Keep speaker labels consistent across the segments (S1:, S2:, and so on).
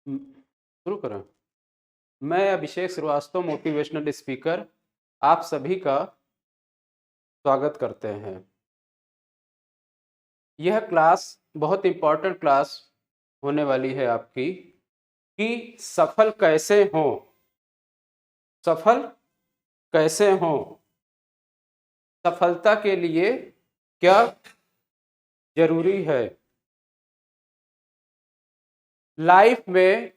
S1: शुरू करें। मैं अभिषेक श्रीवास्तव, मोटिवेशनल स्पीकर, आप सभी का स्वागत करते हैं। यह क्लास बहुत इम्पोर्टेंट क्लास होने वाली है आपकी कि सफल कैसे हों। सफल कैसे हों, सफलता के लिए क्या जरूरी है। लाइफ में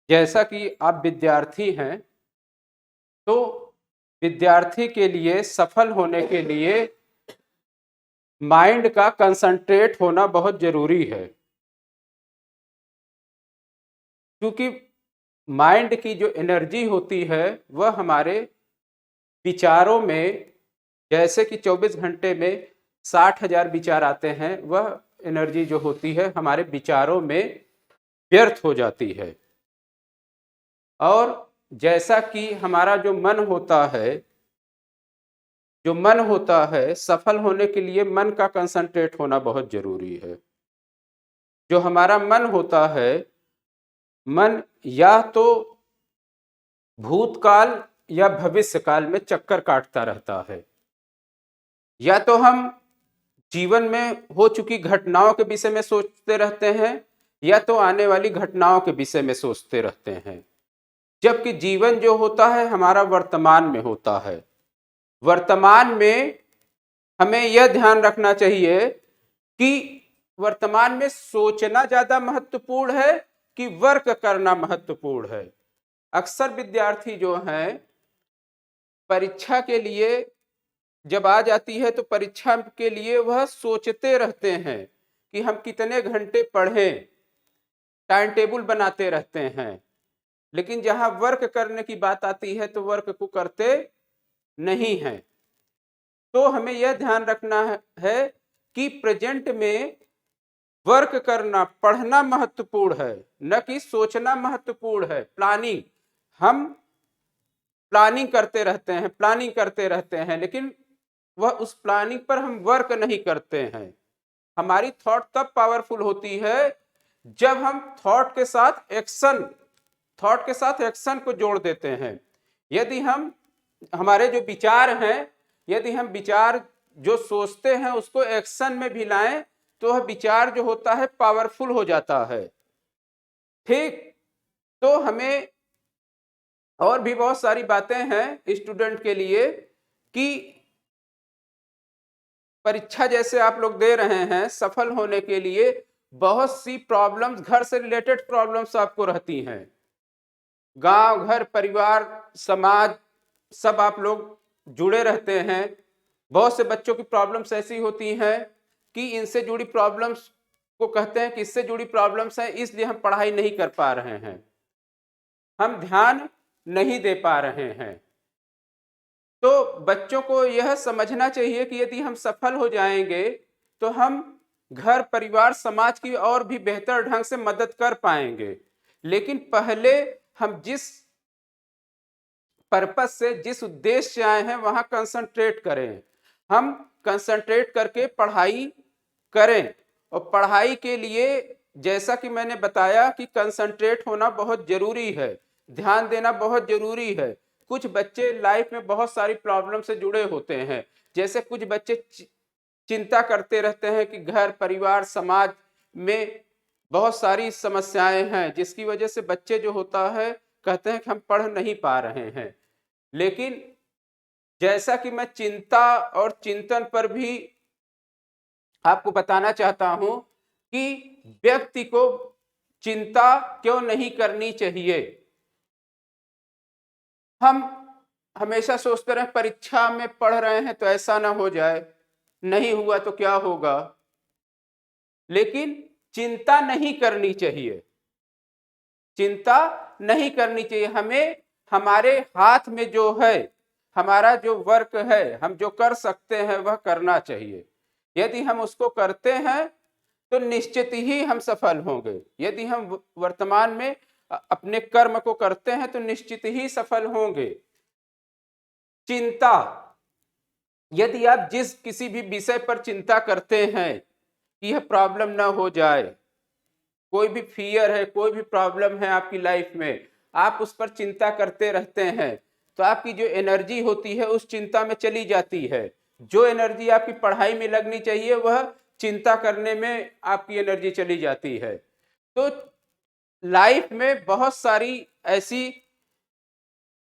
S1: जैसा कि आप विद्यार्थी हैं, तो विद्यार्थी के लिए सफल होने के लिए माइंड का कंसंट्रेट होना बहुत जरूरी है, क्योंकि माइंड की जो एनर्जी होती है वह हमारे विचारों में, जैसे कि 24 घंटे में 60,000 विचार आते हैं, वह एनर्जी जो होती है हमारे विचारों में व्यर्थ हो जाती है। और जैसा कि हमारा जो मन होता है सफल होने के लिए मन का कंसंट्रेट होना बहुत जरूरी है। जो हमारा मन होता है, मन या तो भूतकाल या भविष्य काल में चक्कर काटता रहता है, या तो हम जीवन में हो चुकी घटनाओं के विषय में सोचते रहते हैं, या तो आने वाली घटनाओं के विषय में सोचते रहते हैं। जबकि जीवन जो होता है हमारा वर्तमान में होता है। वर्तमान में हमें यह ध्यान रखना चाहिए कि वर्तमान में सोचना ज्यादा महत्वपूर्ण है कि वर्क करना महत्वपूर्ण है। अक्सर विद्यार्थी जो हैं परीक्षा के लिए जब आ जाती है तो परीक्षा के लिए वह सोचते रहते हैं कि हम कितने घंटे पढ़ें, टाइम टेबल बनाते रहते हैं, लेकिन जहां वर्क करने की बात आती है तो वर्क को करते नहीं हैं। तो हमें यह ध्यान रखना है कि प्रेजेंट में वर्क करना, पढ़ना महत्वपूर्ण है, न कि सोचना महत्वपूर्ण है। प्लानिंग, हम प्लानिंग करते रहते हैं, लेकिन वह उस प्लानिंग पर हम वर्क नहीं करते हैं। हमारी थॉट तब पावरफुल होती है जब हम थॉट के साथ एक्शन को जोड़ देते हैं। यदि हम हमारे जो विचार हैं, यदि हम विचार जो सोचते हैं उसको एक्शन में भी लाएं तो वह विचार जो होता है पावरफुल हो जाता है। ठीक, तो हमें और भी बहुत सारी बातें हैं स्टूडेंट के लिए कि परीक्षा जैसे आप लोग दे रहे हैं, सफल होने के लिए बहुत सी प्रॉब्लम्स, घर से रिलेटेड प्रॉब्लम्स आपको रहती हैं। गांव, घर, परिवार, समाज, सब आप लोग जुड़े रहते हैं। बहुत से बच्चों की प्रॉब्लम्स ऐसी होती हैं कि इनसे जुड़ी प्रॉब्लम्स को कहते हैं कि इससे जुड़ी प्रॉब्लम्स हैं, इसलिए हम पढ़ाई नहीं कर पा रहे हैं, हम ध्यान नहीं दे पा रहे हैं। तो बच्चों को यह समझना चाहिए कि यदि हम सफल हो जाएंगे तो हम घर, परिवार, समाज की और भी बेहतर ढंग से मदद कर पाएंगे। लेकिन पहले हम जिस पर्पस से, जिस उद्देश्य से आए हैं वहां कंसंट्रेट करें। हम कंसंट्रेट करके पढ़ाई करें, और पढ़ाई के लिए जैसा कि मैंने बताया कि कंसंट्रेट होना बहुत जरूरी है, ध्यान देना बहुत जरूरी है। कुछ बच्चे लाइफ में बहुत सारी प्रॉब्लम से जुड़े होते हैं। जैसे कुछ बच्चे चिंता करते रहते हैं कि घर, परिवार, समाज में बहुत सारी समस्याएं हैं, जिसकी वजह से बच्चे जो होता है कहते हैं कि हम पढ़ नहीं पा रहे हैं। लेकिन जैसा कि मैं चिंता और चिंतन पर भी आपको बताना चाहता हूं कि व्यक्ति को चिंता क्यों नहीं करनी चाहिए। हम हमेशा सोचते रहे परीक्षा में पढ़ रहे हैं तो ऐसा ना हो जाए, नहीं हुआ तो क्या होगा, लेकिन चिंता नहीं करनी चाहिए। चिंता नहीं करनी चाहिए। हमें हमारे हाथ में जो है, हमारा जो वर्क है, हम जो कर सकते हैं वह करना चाहिए। यदि हम उसको करते हैं तो निश्चित ही हम सफल होंगे। यदि हम वर्तमान में अपने कर्म को करते हैं तो निश्चित ही सफल होंगे। चिंता, यदि आप जिस किसी भी विषय पर चिंता करते हैं कि यह प्रॉब्लम ना हो जाए, कोई भी फियर है, कोई भी प्रॉब्लम है आपकी लाइफ में, आप उस पर चिंता करते रहते हैं, तो आपकी जो एनर्जी होती है उस चिंता में चली जाती है। जो एनर्जी आपकी पढ़ाई में लगनी चाहिए वह चिंता करने में आपकी एनर्जी चली जाती है। तो लाइफ में बहुत सारी ऐसी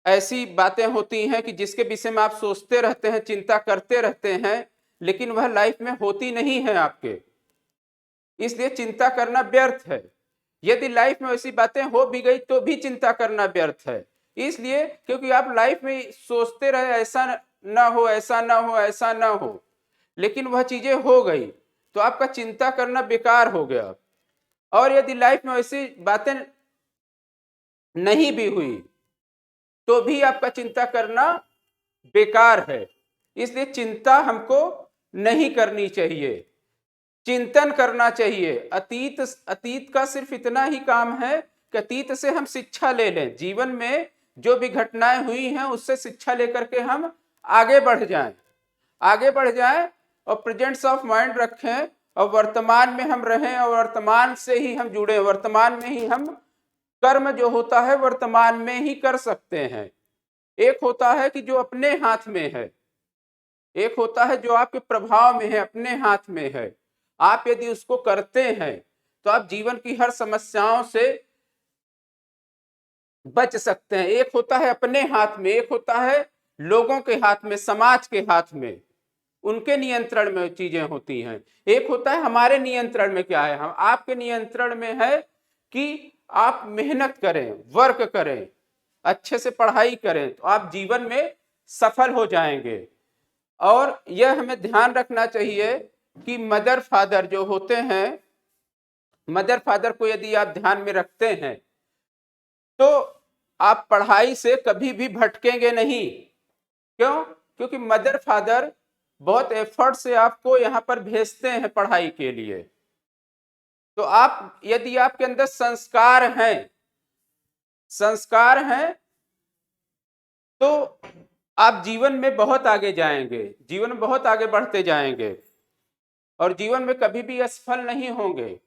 S1: ऐसी बातें होती हैं कि जिसके विषय में आप सोचते रहते हैं, चिंता करते रहते हैं, लेकिन वह लाइफ में होती नहीं है आपके, इसलिए चिंता करना व्यर्थ है। यदि लाइफ में ऐसी बातें हो भी गई तो भी चिंता करना व्यर्थ है, इसलिए क्योंकि आप लाइफ में सोचते रहे ऐसा ना हो, ऐसा ना हो, ऐसा ना हो, लेकिन वह चीजें हो गई तो आपका चिंता करना बेकार हो गया। और यदि लाइफ में ऐसी बातें नहीं भी हुई तो भी आपका चिंता करना बेकार है, इसलिए चिंता हमको नहीं करनी चाहिए, चिंतन करना चाहिए। अतीत का सिर्फ इतना ही काम है कि अतीत से हम शिक्षा ले लें, जीवन में जो भी घटनाएं हुई हैं उससे शिक्षा लेकर के हम आगे बढ़ जाएं और प्रेजेंस ऑफ माइंड रखें और वर्तमान में हम रहें और वर्तमान से ही हम जुड़े, वर्तमान में ही हम कर्म जो होता है वर्तमान में ही कर सकते हैं। एक होता है कि जो अपने हाथ में है, एक होता है जो आपके प्रभाव में है, अपने हाथ में है। आप यदि उसको करते हैं तो आप जीवन की हर समस्याओं से बच सकते हैं। एक होता है अपने हाथ में, एक होता है लोगों के हाथ में, समाज के हाथ में, उनके नियंत्रण में चीजें होती हैं। एक होता है हमारे नियंत्रण में, क्या है, हम आपके नियंत्रण में है कि आप मेहनत करें, वर्क करें, अच्छे से पढ़ाई करें तो आप जीवन में सफल हो जाएंगे। और यह हमें ध्यान रखना चाहिए कि मदर फादर जो होते हैं, मदर फादर को यदि आप ध्यान में रखते हैं तो आप पढ़ाई से कभी भी भटकेंगे नहीं। क्यों? क्योंकि मदर फादर बहुत एफर्ट से आपको यहाँ पर भेजते हैं पढ़ाई के लिए। तो आप यदि आपके अंदर संस्कार हैं तो आप जीवन में बहुत आगे जाएंगे, जीवन में बहुत आगे बढ़ते जाएंगे और जीवन में कभी भी असफल नहीं होंगे।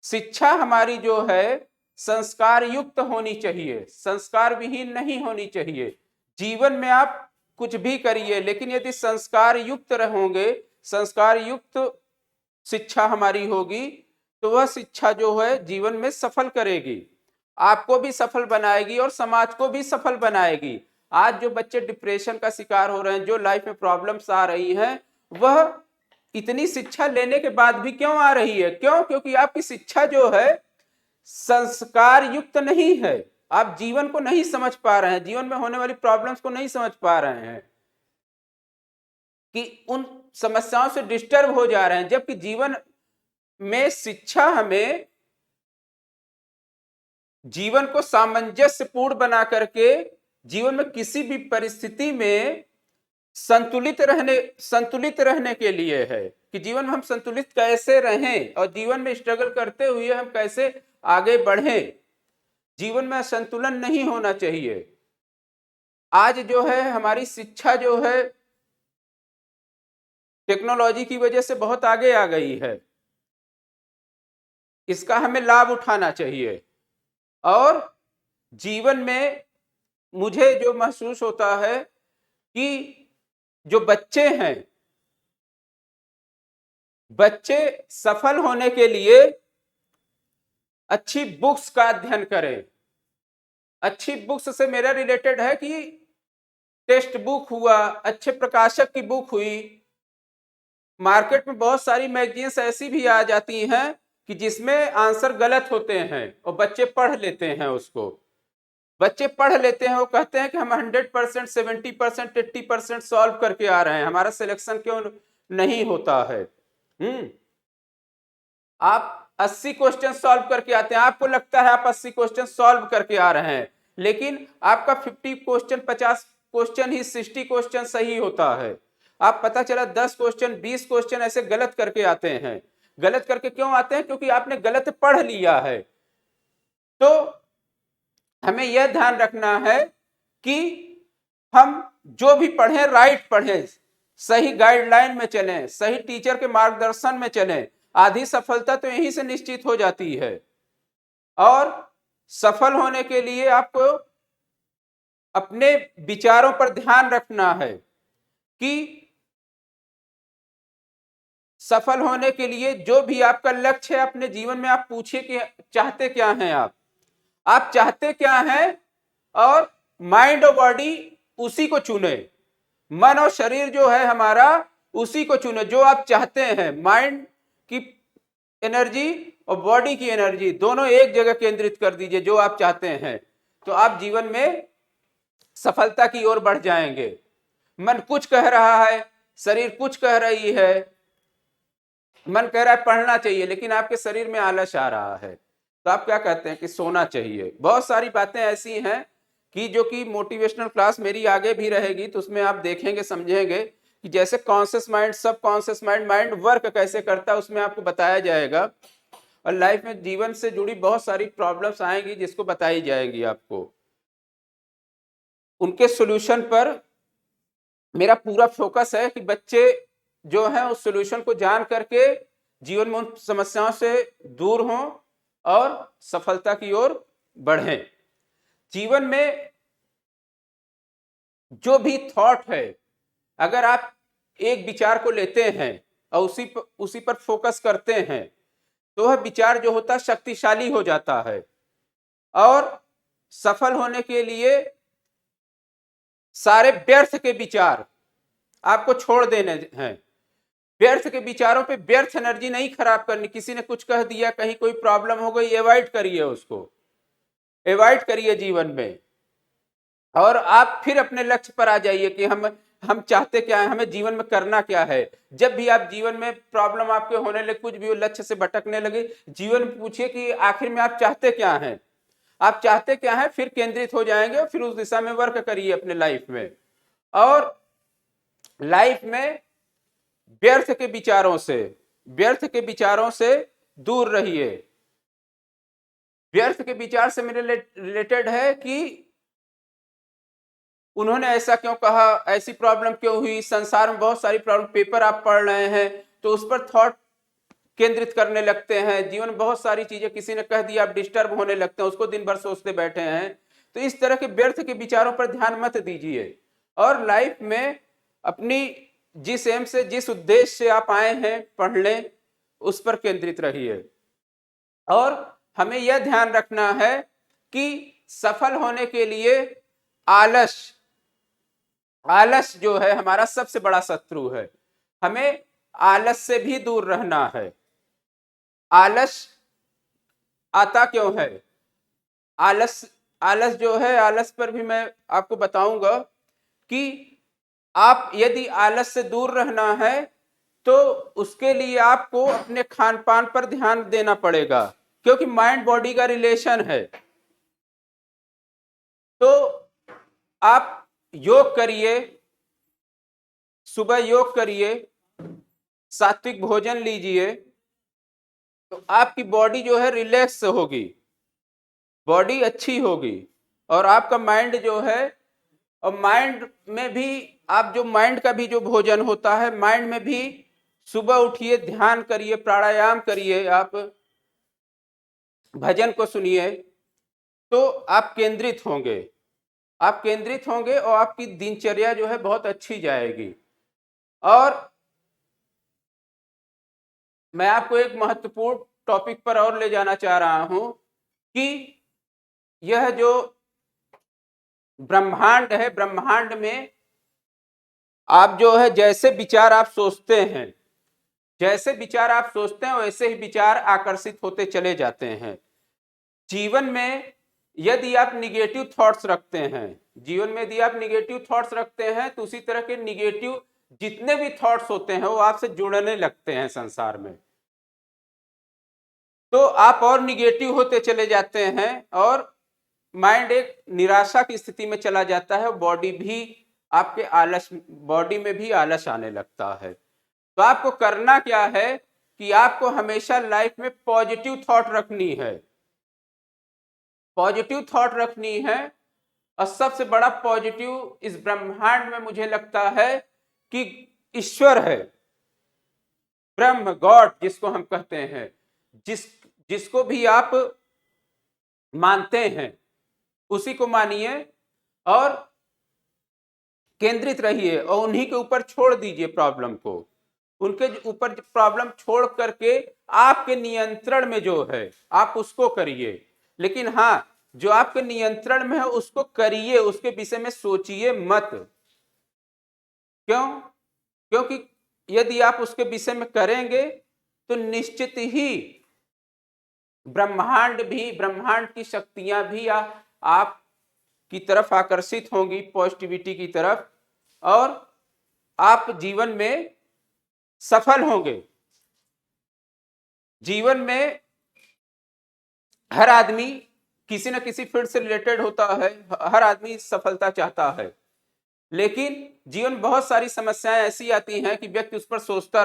S1: शिक्षा हमारी जो है संस्कार युक्त होनी चाहिए, संस्कार विहीन नहीं होनी चाहिए। जीवन में आप कुछ भी करिए, लेकिन यदि संस्कार युक्त रहोगे, संस्कार युक्त शिक्षा हमारी होगी तो वह शिक्षा जो है जीवन में सफल करेगी, आपको भी सफल बनाएगी और समाज को भी सफल बनाएगी। आज जो बच्चे डिप्रेशन का शिकार हो रहे हैं, जो लाइफ में प्रॉब्लम्स आ रही हैं, वह इतनी शिक्षा लेने के बाद भी क्यों आ रही है? क्यों? क्योंकि आपकी शिक्षा जो है संस्कार युक्त नहीं है। आप जीवन को नहीं समझ पा रहे हैं, जीवन में होने वाली प्रॉब्लम्स को नहीं समझ पा रहे हैं, कि उन समस्याओं से डिस्टर्ब हो जा रहे हैं। जबकि जीवन में शिक्षा हमें जीवन को सामंजस्यपूर्ण बना करके जीवन में किसी भी परिस्थिति में संतुलित रहने के लिए है, कि जीवन में हम संतुलित कैसे रहें और जीवन में स्ट्रगल करते हुए हम कैसे आगे बढ़ें। जीवन में संतुलन नहीं होना चाहिए। आज जो है हमारी शिक्षा जो है टेक्नोलॉजी की वजह से बहुत आगे आ गई है, इसका हमें लाभ उठाना चाहिए। और जीवन में मुझे जो महसूस होता है कि जो बच्चे हैं, बच्चे सफल होने के लिए अच्छी बुक्स का अध्ययन करें। अच्छी बुक्स से मेरा रिलेटेड है कि टेक्स्ट बुक हुआ, अच्छे प्रकाशक की बुक हुई। मार्केट में बहुत सारी मैगजीन्स ऐसी भी आ जाती हैं कि जिसमें आंसर गलत होते हैं और बच्चे पढ़ लेते हैं उसको, बच्चे पढ़ लेते हैं, वो कहते हैं कि हम 100%, 70%, 80% सॉल्व करके आ रहे हैं, हमारा सिलेक्शन क्यों नहीं होता है। आप 80 क्वेश्चन सॉल्व करके आते हैं, आपको लगता है आप 80 क्वेश्चन सॉल्व करके आ रहे हैं, लेकिन आपका 50 क्वेश्चन, 50 क्वेश्चन ही 60 क्वेश्चन सही होता है। आप पता चला 10 क्वेश्चन, 20 क्वेश्चन ऐसे गलत करके आते हैं। गलत करके क्यों आते हैं? क्योंकि आपने गलत पढ़ लिया है। तो हमें यह ध्यान रखना है कि हम जो भी पढ़ें राइट पढ़ें, सही गाइडलाइन में चलें, सही टीचर के मार्गदर्शन में चलें। आधी सफलता तो यहीं से निश्चित हो जाती है। और सफल होने के लिए आपको अपने विचारों पर ध्यान रखना है कि सफल होने के लिए जो भी आपका लक्ष्य है अपने जीवन में, आप पूछिए कि चाहते क्या हैं आप चाहते क्या हैं, और माइंड और बॉडी उसी को चुने। मन और शरीर जो है हमारा उसी को चुने जो आप चाहते हैं। माइंड की एनर्जी और बॉडी की एनर्जी दोनों एक जगह केंद्रित कर दीजिए जो आप चाहते हैं, तो आप जीवन में सफलता की ओर बढ़ जाएंगे। मन कुछ कह रहा है, शरीर कुछ कह रही है। मन कह रहा है पढ़ना चाहिए, लेकिन आपके शरीर में आलस आ रहा है, तो आप क्या कहते हैं कि सोना चाहिए। बहुत सारी बातें ऐसी हैं कि जो कि मोटिवेशनल क्लास मेरी आगे भी रहेगी, तो उसमें आप देखेंगे समझेंगे कि जैसे कॉन्शियस माइंड, सब कॉन्शियस माइंड, माइंड वर्क कैसे करता है उसमें आपको बताया जाएगा। और लाइफ में जीवन से जुड़ी बहुत सारी प्रॉब्लम्स आएंगी जिसको बताई जाएगी आपको, उनके सॉल्यूशन पर मेरा पूरा फोकस है कि बच्चे जो है उस सॉल्यूशन को जान करके जीवन में उन समस्याओं से दूर हों और सफलता की ओर बढ़ें। जीवन में जो भी थॉट है, अगर आप एक विचार को लेते हैं और उसी पर फोकस करते हैं, तो वह विचार जो होता है शक्तिशाली हो जाता है। और सफल होने के लिए सारे व्यर्थ के विचार आपको छोड़ देने हैं। व्यर्थ के विचारों पे व्यर्थ एनर्जी नहीं खराब करनी। किसी ने कुछ कह दिया, कहीं कोई प्रॉब्लम हो गई, अवॉइड करिए, उसको अवॉइड करिए जीवन में। और आप फिर अपने लक्ष्य पर आ जाइए कि हम चाहते क्या है, हमें जीवन में करना क्या है। जब भी आप जीवन में प्रॉब्लम आपके होने लगे, कुछ भी लक्ष्य से भटकने लगे, जीवन में पूछिए कि आखिर में आप चाहते क्या हैं, आप चाहते क्या हैं, फिर केंद्रित हो जाएंगे और फिर उस दिशा में वर्क करिए अपने लाइफ में। और लाइफ में व्यर्थ के विचारों से दूर रहिए। व्यर्थ के विचार से मेरे रिलेटेड है कि उन्होंने ऐसा क्यों कहा, ऐसी प्रॉब्लम क्यों हुई, संसार में बहुत सारी प्रॉब्लम, पेपर आप पढ़ रहे हैं तो उस पर थॉट केंद्रित करने लगते हैं। जीवन में बहुत सारी चीजें किसी ने कह दिया, आप डिस्टर्ब होने लगते हैं, उसको दिन भर सोचते बैठे हैं। तो इस तरह के व्यर्थ के विचारों पर ध्यान मत दीजिए और लाइफ में अपनी जिस एम से, जिस उद्देश्य से आप आए हैं पढ़ने, उस पर केंद्रित रहिए। और हमें यह ध्यान रखना है कि सफल होने के लिए आलस जो है हमारा सबसे बड़ा शत्रु है। हमें आलस से भी दूर रहना है। आलस आता क्यों है? आलस जो है, आलस पर भी मैं आपको बताऊंगा कि आप यदि आलस से दूर रहना है तो उसके लिए आपको अपने खान पान पर ध्यान देना पड़ेगा, क्योंकि माइंड बॉडी का रिलेशन है। तो आप योग करिए, सुबह योग करिए, सात्विक भोजन लीजिए, तो आपकी बॉडी जो है रिलैक्स होगी, बॉडी अच्छी होगी। और आपका माइंड जो है, और माइंड में भी आप जो माइंड का भी जो भोजन होता है, माइंड में भी सुबह उठिए, ध्यान करिए, प्राणायाम करिए, आप भजन को सुनिए, तो आप केंद्रित होंगे, और आपकी दिनचर्या जो है बहुत अच्छी जाएगी। और मैं आपको एक महत्वपूर्ण टॉपिक पर और ले जाना चाह रहा हूं कि यह जो ब्रह्मांड है, ब्रह्मांड में आप जो है जैसे विचार आप सोचते हैं, वैसे ही विचार आकर्षित होते चले जाते हैं। जीवन में यदि आप निगेटिव थॉट्स रखते हैं, तो उसी तरह के निगेटिव जितने भी थॉट्स होते हैं वो आपसे जुड़ने लगते हैं संसार में, तो आप और निगेटिव होते चले जाते हैं और माइंड एक निराशा की स्थिति में चला जाता है, बॉडी में भी आलस आने लगता है। तो आपको करना क्या है कि आपको हमेशा लाइफ में पॉजिटिव थॉट रखनी है। और सबसे बड़ा पॉजिटिव इस ब्रह्मांड में मुझे लगता है कि ईश्वर है। ब्रह्म, गॉड जिसको हम कहते हैं, जिसको भी आप मानते हैं उसी को मानिए और केंद्रित रहिए और उन्हीं के ऊपर छोड़ दीजिए प्रॉब्लम को। उनके ऊपर प्रॉब्लम छोड़ करके आपके नियंत्रण में जो है आप उसको करिए। लेकिन हाँ, जो आपके नियंत्रण में है उसको करिए, उसके विषय में सोचिए मत। क्यों? क्योंकि यदि आप उसके विषय में करेंगे तो निश्चित ही ब्रह्मांड की शक्तियां भी आप की तरफ आकर्षित होंगी, पॉजिटिविटी की तरफ, और आप जीवन में सफल होंगे। जीवन में हर आदमी किसी न किसी फील्ड से रिलेटेड होता है, हर आदमी सफलता चाहता है, लेकिन जीवन में बहुत सारी समस्याएं ऐसी आती हैं कि व्यक्ति उस पर सोचता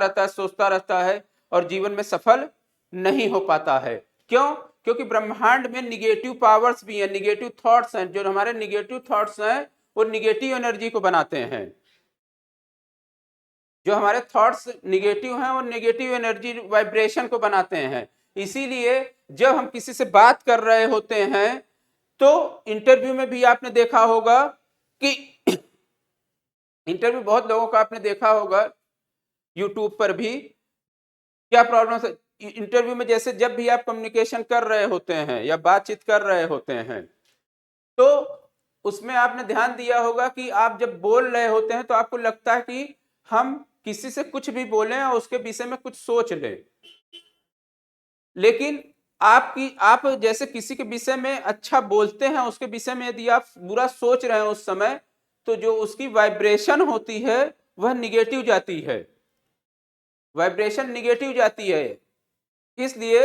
S1: रहता है और जीवन में सफल नहीं हो पाता है। क्यों? क्योंकि ब्रह्मांड में निगेटिव पावर्स भी हैं, निगेटिव थॉट्स हैं। जो हमारे निगेटिव थॉट्स हैं वो निगेटिव एनर्जी को बनाते हैं। जो हमारे थॉट्स निगेटिव हैं वो नेगेटिव एनर्जी वाइब्रेशन को बनाते हैं। इसीलिए जब हम किसी से बात कर रहे होते हैं तो इंटरव्यू में भी आपने देखा होगा कि इंटरव्यू बहुत लोगों का आपने देखा होगा यूट्यूब पर भी, क्या प्रॉब्लम है इंटरव्यू में। जैसे जब भी आप कम्युनिकेशन कर रहे होते हैं या बातचीत कर रहे होते हैं तो उसमें आपने ध्यान दिया होगा कि आप जब बोल रहे होते हैं तो आपको लगता है कि हम किसी से कुछ भी बोलें और उसके विषय में कुछ सोच लें। लेकिन आप जैसे किसी के विषय में अच्छा बोलते हैं, उसके विषय में यदि आप बुरा सोच रहे हैं उस समय, तो जो उसकी वाइब्रेशन होती है वह निगेटिव जाती है, वाइब्रेशन निगेटिव जाती है। इसलिए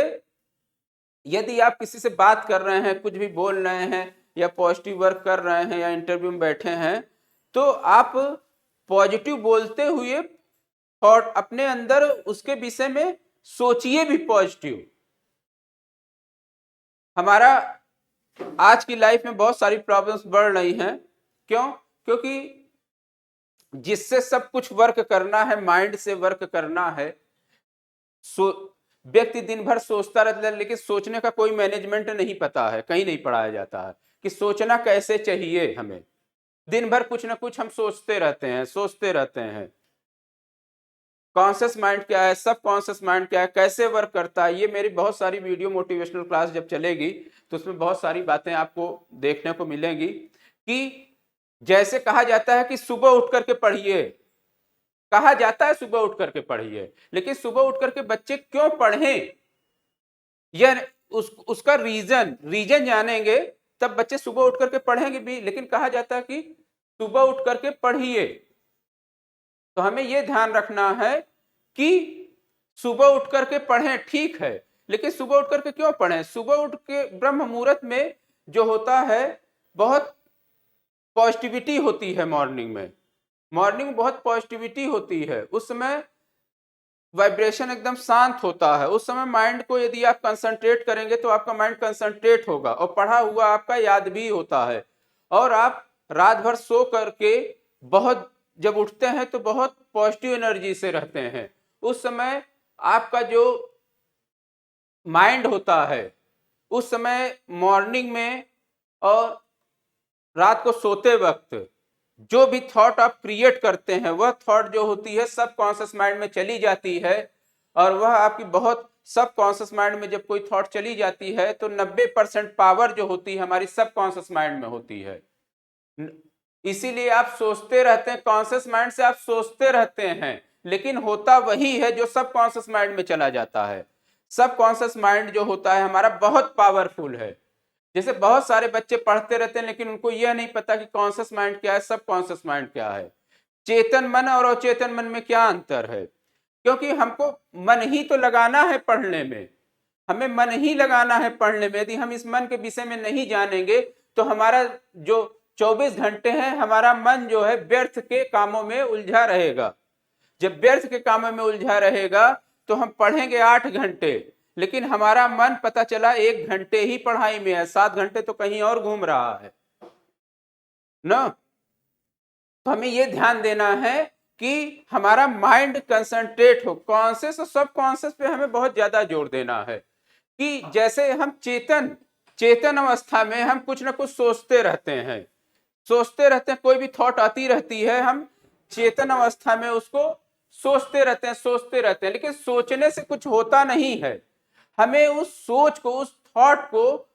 S1: यदि आप किसी से बात कर रहे हैं, कुछ भी बोल रहे हैं या पॉजिटिव वर्क कर रहे हैं या इंटरव्यू में बैठे हैं, तो आप पॉजिटिव बोलते हुए और अपने अंदर उसके विषय में सोचिए भी पॉजिटिव। हमारा आज की लाइफ में बहुत सारी प्रॉब्लम्स बढ़ रही हैं। क्यों? क्योंकि जिससे सब कुछ वर्क करना है, माइंड से वर्क करना है, व्यक्ति दिन भर सोचता रहता है, लेकिन सोचने का कोई मैनेजमेंट नहीं पता है, कहीं नहीं पढ़ाया जाता है कि सोचना कैसे चाहिए हमें। दिन भर कुछ ना कुछ हम सोचते रहते हैं। कॉन्शियस माइंड क्या है, सब कॉन्शियस माइंड क्या है, कैसे वर्क करता है, ये मेरी बहुत सारी वीडियो मोटिवेशनल क्लास जब चलेगी तो उसमें बहुत सारी बातें आपको देखने को मिलेंगी। कि जैसे कहा जाता है कि सुबह उठ करके पढ़िए, कहा जाता है सुबह उठ करके पढ़िए, लेकिन सुबह उठ करके बच्चे क्यों पढ़ें, यह उसका रीजन जानेंगे तब बच्चे सुबह उठ करके पढ़ेंगे भी। लेकिन कहा जाता है कि सुबह उठ करके पढ़िए, तो हमें यह ध्यान रखना है कि सुबह उठ करके पढ़ें, ठीक है, लेकिन सुबह उठ करके क्यों पढ़ें? सुबह उठ के ब्रह्म मुहूर्त में जो होता है बहुत पॉजिटिविटी होती है। मॉर्निंग में बहुत पॉजिटिविटी होती है। उस समय वाइब्रेशन एकदम शांत होता है। उस समय माइंड को यदि आप कंसंट्रेट करेंगे तो आपका माइंड कंसंट्रेट होगा और पढ़ा हुआ आपका याद भी होता है। और आप रात भर सो करके बहुत जब उठते हैं तो बहुत पॉजिटिव एनर्जी से रहते हैं। उस समय आपका जो माइंड होता है उस समय मॉर्निंग में और रात को सोते वक्त जो भी थॉट आप क्रिएट करते हैं वह थॉट जो होती है सब कॉन्शियस माइंड में चली जाती है। और वह आपकी बहुत सब कॉन्शियस माइंड में जब कोई थॉट चली जाती है तो 90% पावर जो होती है हमारी सब कॉन्शियस माइंड में होती है। इसीलिए आप सोचते रहते हैं, कॉन्शियस माइंड से आप सोचते रहते हैं, लेकिन होता वही है जो सब कॉन्शियस माइंड में चला जाता है। सब कॉन्शियस माइंड जो होता है हमारा बहुत पावरफुल है। जैसे बहुत सारे बच्चे पढ़ते रहते हैं लेकिन उनको यह नहीं पता कि कॉन्शियस माइंड क्या है, सब कॉन्शियस माइंड क्या है, चेतन मन और अचेतन मन में क्या अंतर है। क्योंकि हमको मन ही तो लगाना है पढ़ने में, हमें मन ही लगाना है पढ़ने में। यदि हम इस मन के विषय में नहीं जानेंगे तो हमारा जो 24 घंटे हैं हमारा मन जो है व्यर्थ के कामों में उलझा रहेगा। जब व्यर्थ के कामों में उलझा रहेगा तो हम पढ़ेंगे 8 घंटे, लेकिन हमारा मन पता चला 1 घंटे ही पढ़ाई में है, 7 घंटे तो कहीं और घूम रहा है ना। तो हमें यह ध्यान देना है कि हमारा माइंड कंसंट्रेट हो। कॉन्शियस और सब कॉन्शियस पे हमें बहुत ज्यादा जोर देना है कि जैसे हम चेतन अवस्था में हम कुछ ना कुछ सोचते रहते हैं, कोई भी थॉट आती रहती है, हम चेतन अवस्था में उसको सोचते रहते हैं, लेकिन सोचने से कुछ होता नहीं है। हमें उस सोच को, उस थॉट को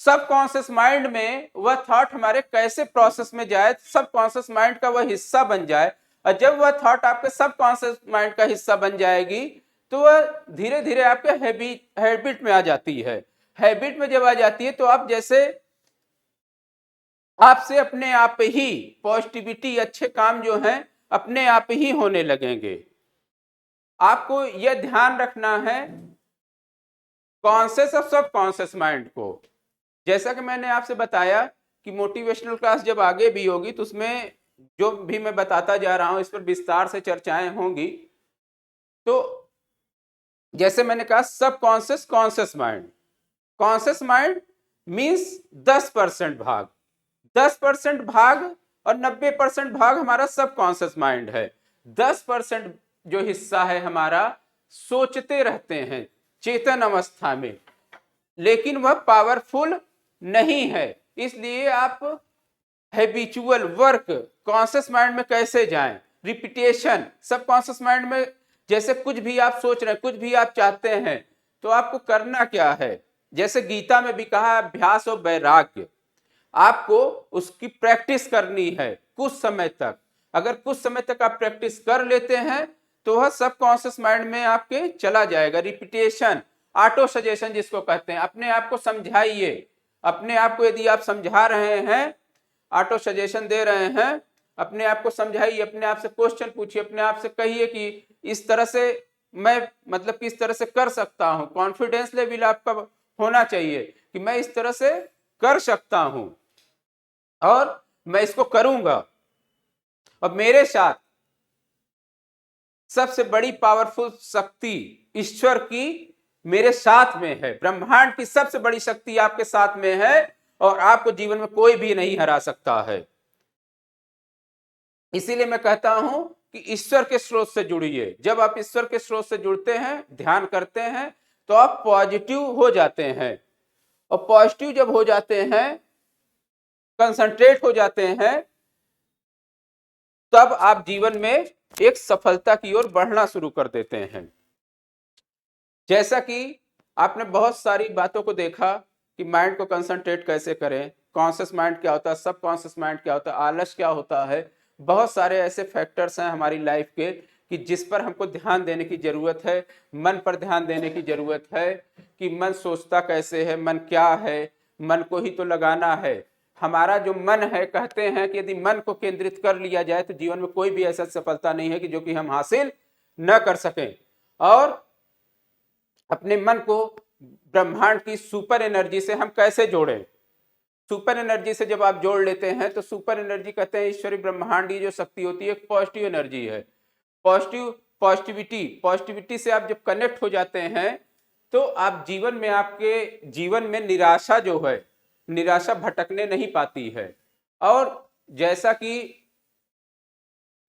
S1: सब कॉन्शियस माइंड में वह थॉट हमारे कैसे प्रोसेस में जाए, सब कॉन्शियस माइंड का वह हिस्सा बन जाए। और जब वह थॉट आपके सब कॉन्शियस माइंड का हिस्सा बन जाएगी तो वह धीरे धीरे आपके हैबिट में आ जाती है। हैबिट में जब आ जाती है तो आप जैसे आपसे अपने आप ही पॉजिटिविटी, अच्छे काम जो हैं अपने आप ही होने लगेंगे। आपको यह ध्यान रखना है कॉन्शियस और सब कॉन्शियस माइंड को। जैसा कि मैंने आपसे बताया कि मोटिवेशनल क्लास जब आगे भी होगी तो उसमें जो भी मैं बताता जा रहा हूं इस पर विस्तार से चर्चाएं होंगी। तो जैसे मैंने कहा सब कॉन्शियस कॉन्शियस माइंड मीन्स 10% भाग, 10% भाग और 90% भाग हमारा सब कॉन्शियस माइंड है। 10% जो हिस्सा है हमारा सोचते रहते हैं चेतन अवस्था में, लेकिन वह पावरफुल नहीं है। इसलिए आप हैबिचुअल वर्क कॉन्शियस माइंड में कैसे जाएं, रिपीटेशन सब कॉन्शियस माइंड में, जैसे कुछ भी आप सोच रहे हैं, कुछ भी आप चाहते हैं तो आपको करना क्या है। जैसे गीता में भी कहा अभ्यास और वैराग्य, आपको उसकी प्रैक्टिस करनी है कुछ समय तक। अगर कुछ समय तक आप प्रैक्टिस कर लेते हैं तो वह सब कॉन्शियस माइंड में आपके चला जाएगा। रिपीटेशन, ऑटो सजेशन जिसको कहते हैं, अपने आप को समझाइए। अपने आप को यदि आप समझा रहे हैं, ऑटो सजेशन दे रहे हैं, अपने आप को समझाइए, अपने आप से क्वेश्चन पूछिए, अपने आप से कहिए कि इस तरह से मैं मतलब किस तरह से कर सकता हूं। कॉन्फिडेंस लेवल आपका होना चाहिए कि मैं इस तरह से कर सकता हूं और मैं इसको करूंगा। और मेरे साथ सबसे बड़ी पावरफुल शक्ति ईश्वर की मेरे साथ में है, ब्रह्मांड की सबसे बड़ी शक्ति आपके साथ में है और आपको जीवन में कोई भी नहीं हरा सकता है। इसीलिए मैं कहता हूं कि ईश्वर के स्रोत से जुड़िए। जब आप ईश्वर के स्रोत से जुड़ते हैं, ध्यान करते हैं, तो आप पॉजिटिव हो जाते हैं। और पॉजिटिव जब हो जाते हैं, कंसंट्रेट हो जाते हैं, तब आप जीवन में एक सफलता की ओर बढ़ना शुरू कर देते हैं। जैसा कि आपने बहुत सारी बातों को देखा कि माइंड को कंसंट्रेट कैसे करें, कॉन्शियस माइंड क्या होता है, सब कॉन्शियस माइंड क्या होता है, आलस क्या होता है। बहुत सारे ऐसे फैक्टर्स हैं हमारी लाइफ के कि जिस पर हमको ध्यान देने की जरूरत है, मन पर ध्यान देने की जरूरत है कि मन सोचता कैसे है, मन क्या है, मन को ही तो लगाना है। हमारा जो मन है, कहते हैं कि यदि मन को केंद्रित कर लिया जाए तो जीवन में कोई भी ऐसा सफलता नहीं है कि जो कि हम हासिल न कर सकें। और अपने मन को ब्रह्मांड की सुपर एनर्जी से हम कैसे जोड़ें। सुपर एनर्जी से जब आप जोड़ लेते हैं तो सुपर एनर्जी कहते हैं ईश्वरी ब्रह्मांड की जो शक्ति होती है, एक पॉजिटिव एनर्जी है। पॉजिटिविटी से आप जब कनेक्ट हो जाते हैं तो आप जीवन में, आपके जीवन में निराशा जो है, निराशा भटकने नहीं पाती है। और जैसा कि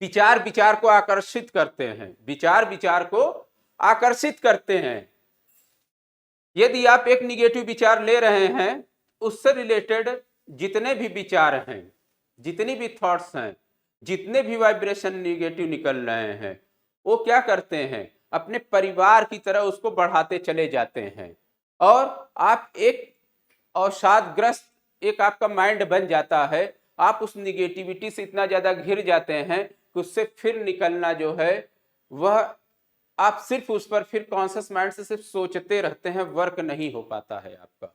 S1: विचार को आकर्षित करते हैं, विचार को आकर्षित करते हैं। यदि आप एक निगेटिव विचार ले रहे हैं, उससे रिलेटेड जितने भी विचार हैं, जितनी भी थॉट्स हैं, जितने भी वाइब्रेशन निगेटिव निकल रहे हैं, वो क्या करते हैं, अपने परिवार की तरह उसको बढ़ाते चले जाते हैं। और आप एक अवसादग्रस्त एक आपका माइंड बन जाता है। आप उस निगेटिविटी से इतना ज्यादा घिर जाते हैं कि उससे फिर निकलना जो है वह, आप सिर्फ उस पर फिर कॉन्शियस माइंड से सिर्फ सोचते रहते हैं, वर्क नहीं हो पाता है आपका,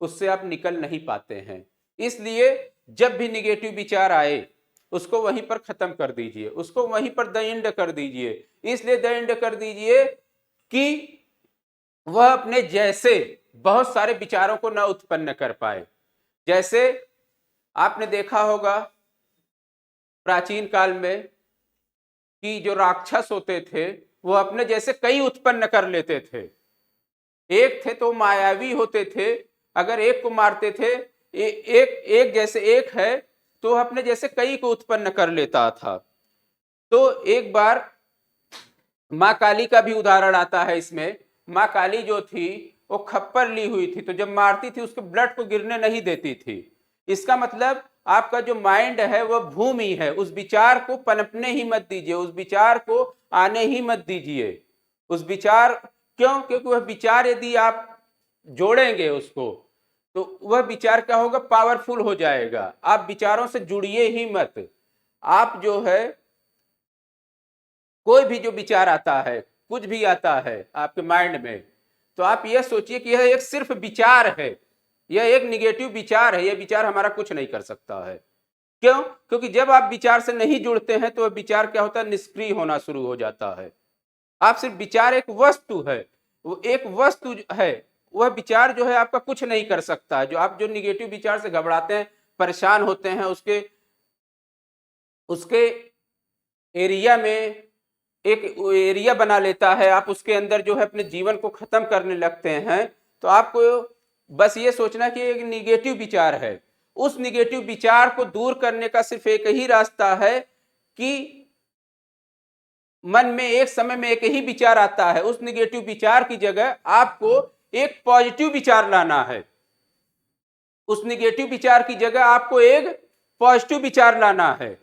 S1: उससे आप निकल नहीं पाते हैं। इसलिए जब भी निगेटिव विचार आए उसको वहीं पर खत्म कर दीजिए, उसको वहीं पर द एंड कर दीजिए। इसलिए द एंड कर दीजिए कि वह अपने जैसे बहुत सारे विचारों को न उत्पन्न कर पाए। जैसे आपने देखा होगा प्राचीन काल में कि जो राक्षस होते थे वो अपने जैसे कई उत्पन्न कर लेते थे। एक थे तो मायावी होते थे, अगर एक को मारते थे, एक जैसे एक है तो अपने जैसे कई को उत्पन्न कर लेता था। तो एक बार माँ काली का भी उदाहरण आता है इसमें। माँ काली जो थी वो खप्पर ली हुई थी, तो जब मारती थी उसके ब्लड को गिरने नहीं देती थी। इसका मतलब आपका जो माइंड है वह भूमि है, उस विचार को पनपने ही मत दीजिए, उस विचार को आने ही मत दीजिए। उस विचार क्यों? क्योंकि वह विचार यदि आप जोड़ेंगे उसको तो वह विचार क्या होगा? पावरफुल हो जाएगा। आप विचारों से जुड़िए ही मत। आप जो है कोई भी जो विचार आता है, कुछ भी आता है आपके माइंड में, तो आप यह सोचिए कि यह एक सिर्फ विचार है, यह एक निगेटिव विचार है, यह विचार हमारा कुछ नहीं कर सकता है। क्यों? क्योंकि जब आप विचार से नहीं जुड़ते हैं तो वह विचार क्या होता है? निष्क्रिय होना शुरू हो जाता है। आप सिर्फ विचार एक वस्तु है, वो एक वस्तु है, वह विचार जो है आपका कुछ नहीं कर सकता है। जो आप जो निगेटिव विचार से घबराते हैं, परेशान होते हैं, उसके उसके एरिया में एक एरिया बना लेता है, आप उसके अंदर जो है अपने जीवन को खत्म करने लगते हैं, तो आपको बस ये सोचना कि एक निगेटिव विचार है। उस निगेटिव विचार को दूर करने का सिर्फ एक ही रास्ता है कि मन में एक समय में एक ही विचार आता है, उस निगेटिव विचार की जगह आपको एक पॉजिटिव विचार लाना है। उस निगेटिव विचार की जगह आपको एक पॉजिटिव विचार लाना है।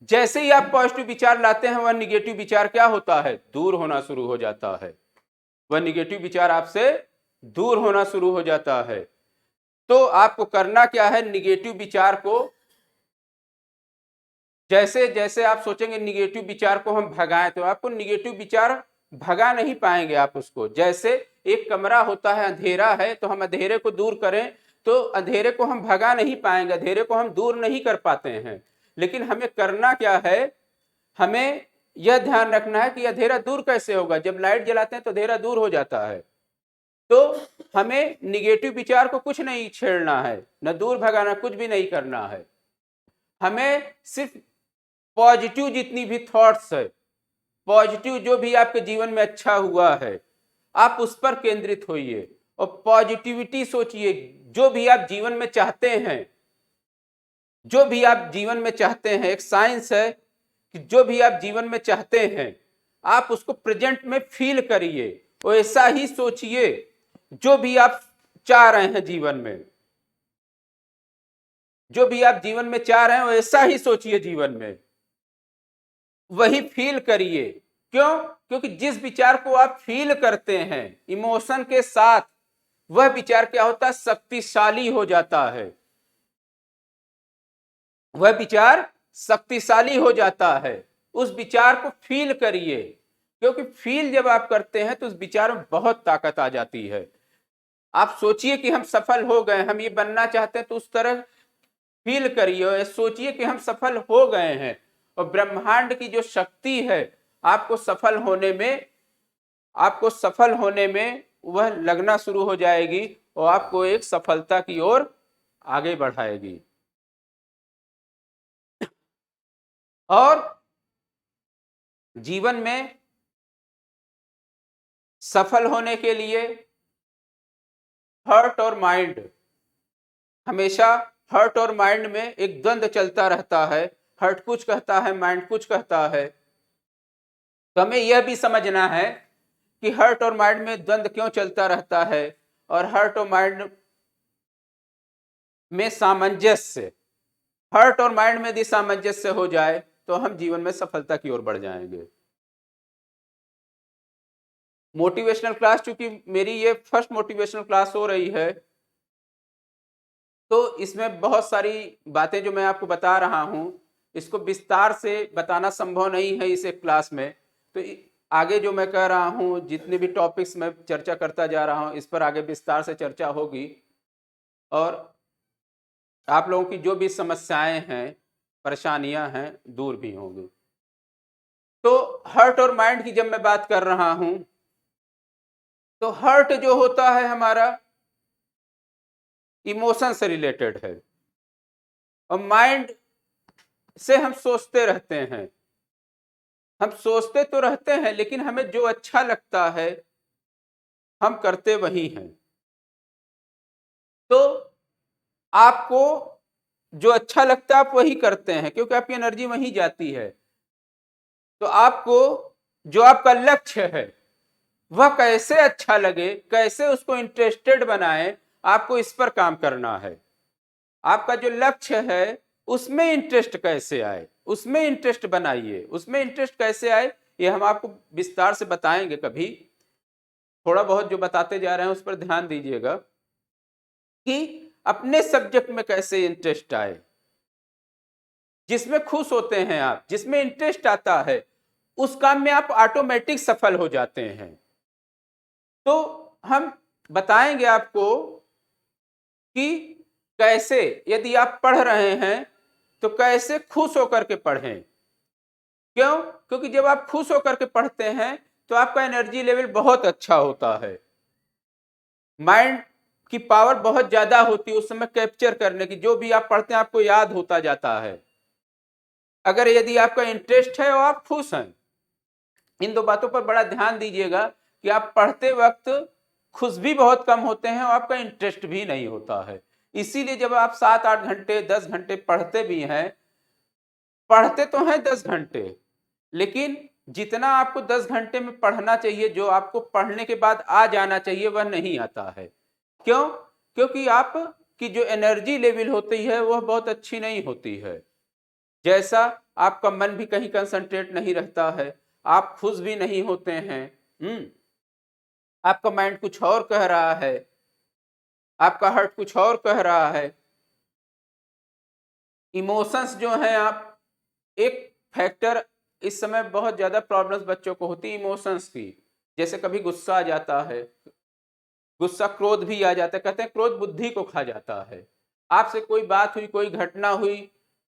S1: जैसे ही आप पॉजिटिव विचार लाते हैं, वह निगेटिव विचार क्या होता है? दूर होना शुरू हो जाता है। वह निगेटिव विचार आपसे दूर होना शुरू हो जाता है। तो आपको करना क्या है? निगेटिव विचार को जैसे जैसे आप सोचेंगे निगेटिव विचार को हम भगाएं, तो आपको निगेटिव विचार भगा नहीं पाएंगे आप उसको। जैसे एक कमरा होता है, अंधेरा है, तो हम अंधेरे को दूर करें तो अंधेरे को हम भगा नहीं पाएंगे, अंधेरे को हम दूर नहीं कर पाते हैं। लेकिन हमें करना क्या है? हमें यह ध्यान रखना है कि अंधेरा दूर कैसे होगा? जब लाइट जलाते हैं तो अंधेरा दूर हो जाता है। तो हमें निगेटिव विचार को कुछ नहीं छेड़ना है, न दूर भगाना, कुछ भी नहीं करना है। हमें सिर्फ पॉजिटिव जितनी भी थॉट्स है, पॉजिटिव जो भी आपके जीवन में अच्छा हुआ है, आप उस पर केंद्रित होइए और पॉजिटिविटी सोचिए। जो भी आप जीवन में चाहते हैं, जो भी आप जीवन में चाहते हैं, एक साइंस है कि जो भी आप जीवन में चाहते हैं आप उसको प्रेजेंट में फील करिए और ऐसा ही सोचिए। जो भी आप चाह रहे हैं जीवन में, जो भी आप जीवन में चाह रहे हैं वैसा ही सोचिए, जीवन में वही फील करिए। क्यों? क्योंकि जिस विचार को आप फील करते हैं इमोशन के साथ, वह विचार क्या होता है? शक्तिशाली हो जाता है। वह विचार शक्तिशाली हो जाता है। उस विचार को फील करिए, क्योंकि फील जब आप करते हैं तो उस विचार में बहुत ताकत आ जाती है। आप सोचिए कि हम सफल हो गए, हम ये बनना चाहते हैं, तो उस तरह फील करिए और सोचिए कि हम सफल हो गए हैं। और ब्रह्मांड की जो शक्ति है आपको सफल होने में, आपको सफल होने में वह लगना शुरू हो जाएगी और आपको एक सफलता की ओर आगे बढ़ाएगी। और जीवन में सफल होने के लिए हर्ट और माइंड, हमेशा हर्ट और माइंड में एक द्वंद्व चलता रहता है। हर्ट कुछ कहता है, माइंड कुछ कहता है। तो हमें यह भी समझना है कि हर्ट और माइंड में द्वंद्व क्यों चलता रहता है, और हर्ट और माइंड में सामंजस्य, हर्ट और माइंड में यदि सामंजस्य हो जाए तो हम जीवन में सफलता की ओर बढ़ जाएंगे। मोटिवेशनल क्लास, चूंकि मेरी ये फर्स्ट मोटिवेशनल क्लास हो रही है, तो इसमें बहुत सारी बातें जो मैं आपको बता रहा हूं, इसको विस्तार से बताना संभव नहीं है इस एक क्लास में। तो आगे जो मैं कह रहा हूं, जितने भी टॉपिक्स मैं चर्चा करता जा रहा हूं, इस पर आगे विस्तार से चर्चा होगी और आप लोगों की जो भी समस्याएं हैं, परेशानियां हैं, दूर भी होंगी। तो हर्ट और माइंड की जब मैं बात कर रहा हूं, तो हर्ट जो होता है हमारा इमोशन से रिलेटेड है, और माइंड से हम सोचते रहते हैं। हम सोचते तो रहते हैं लेकिन हमें जो अच्छा लगता है हम करते वही हैं। तो आपको जो अच्छा लगता है आप वही करते हैं, क्योंकि आपकी एनर्जी वहीं जाती है। तो आपको जो आपका लक्ष्य है वह कैसे अच्छा लगे, कैसे उसको इंटरेस्टेड बनाए, आपको इस पर काम करना है। आपका जो लक्ष्य है उसमें इंटरेस्ट कैसे आए, उसमें इंटरेस्ट बनाइए। उसमें इंटरेस्ट कैसे आए ये हम आपको विस्तार से बताएंगे कभी। थोड़ा बहुत जो बताते जा रहे हैं उस पर ध्यान दीजिएगा कि अपने सब्जेक्ट में कैसे इंटरेस्ट आए, जिसमें खुश होते हैं आप, जिसमें इंटरेस्ट आता है उस काम में आप ऑटोमेटिक सफल हो जाते हैं। तो हम बताएंगे आपको कि कैसे, यदि आप पढ़ रहे हैं तो कैसे खुश होकर के पढ़ें। क्यों? क्योंकि जब आप खुश होकर के पढ़ते हैं तो आपका एनर्जी लेवल बहुत अच्छा होता है, माइंड की पावर बहुत ज्यादा होती है उस समय कैप्चर करने की। जो भी आप पढ़ते हैं आपको याद होता जाता है, अगर यदि आपका इंटरेस्ट है और आप खुश हैं। इन दो बातों पर बड़ा ध्यान दीजिएगा कि आप पढ़ते वक्त खुश भी बहुत कम होते हैं और आपका इंटरेस्ट भी नहीं होता है। इसीलिए जब आप 7-8 घंटे 10 घंटे पढ़ते भी हैं, पढ़ते तो हैं 10 घंटे, लेकिन जितना आपको 10 घंटे में पढ़ना चाहिए, जो आपको पढ़ने के बाद आ जाना चाहिए, वह नहीं आता है। क्यों? क्योंकि आप की जो एनर्जी लेवल होती है वह बहुत अच्छी नहीं होती है। जैसा आपका मन भी कहीं कंसंट्रेट नहीं रहता है, आप खुश भी नहीं होते हैं। आपका माइंड कुछ और कह रहा है, आपका हार्ट कुछ और कह रहा है। इमोशंस जो हैं, आप एक फैक्टर इस समय बहुत ज्यादा प्रॉब्लम्स बच्चों को होती है इमोशंस की। जैसे कभी गुस्सा आ जाता है, गुस्सा क्रोध भी आ जाता है। कहते हैं क्रोध बुद्धि को खा जाता है। आपसे कोई बात हुई, कोई घटना हुई,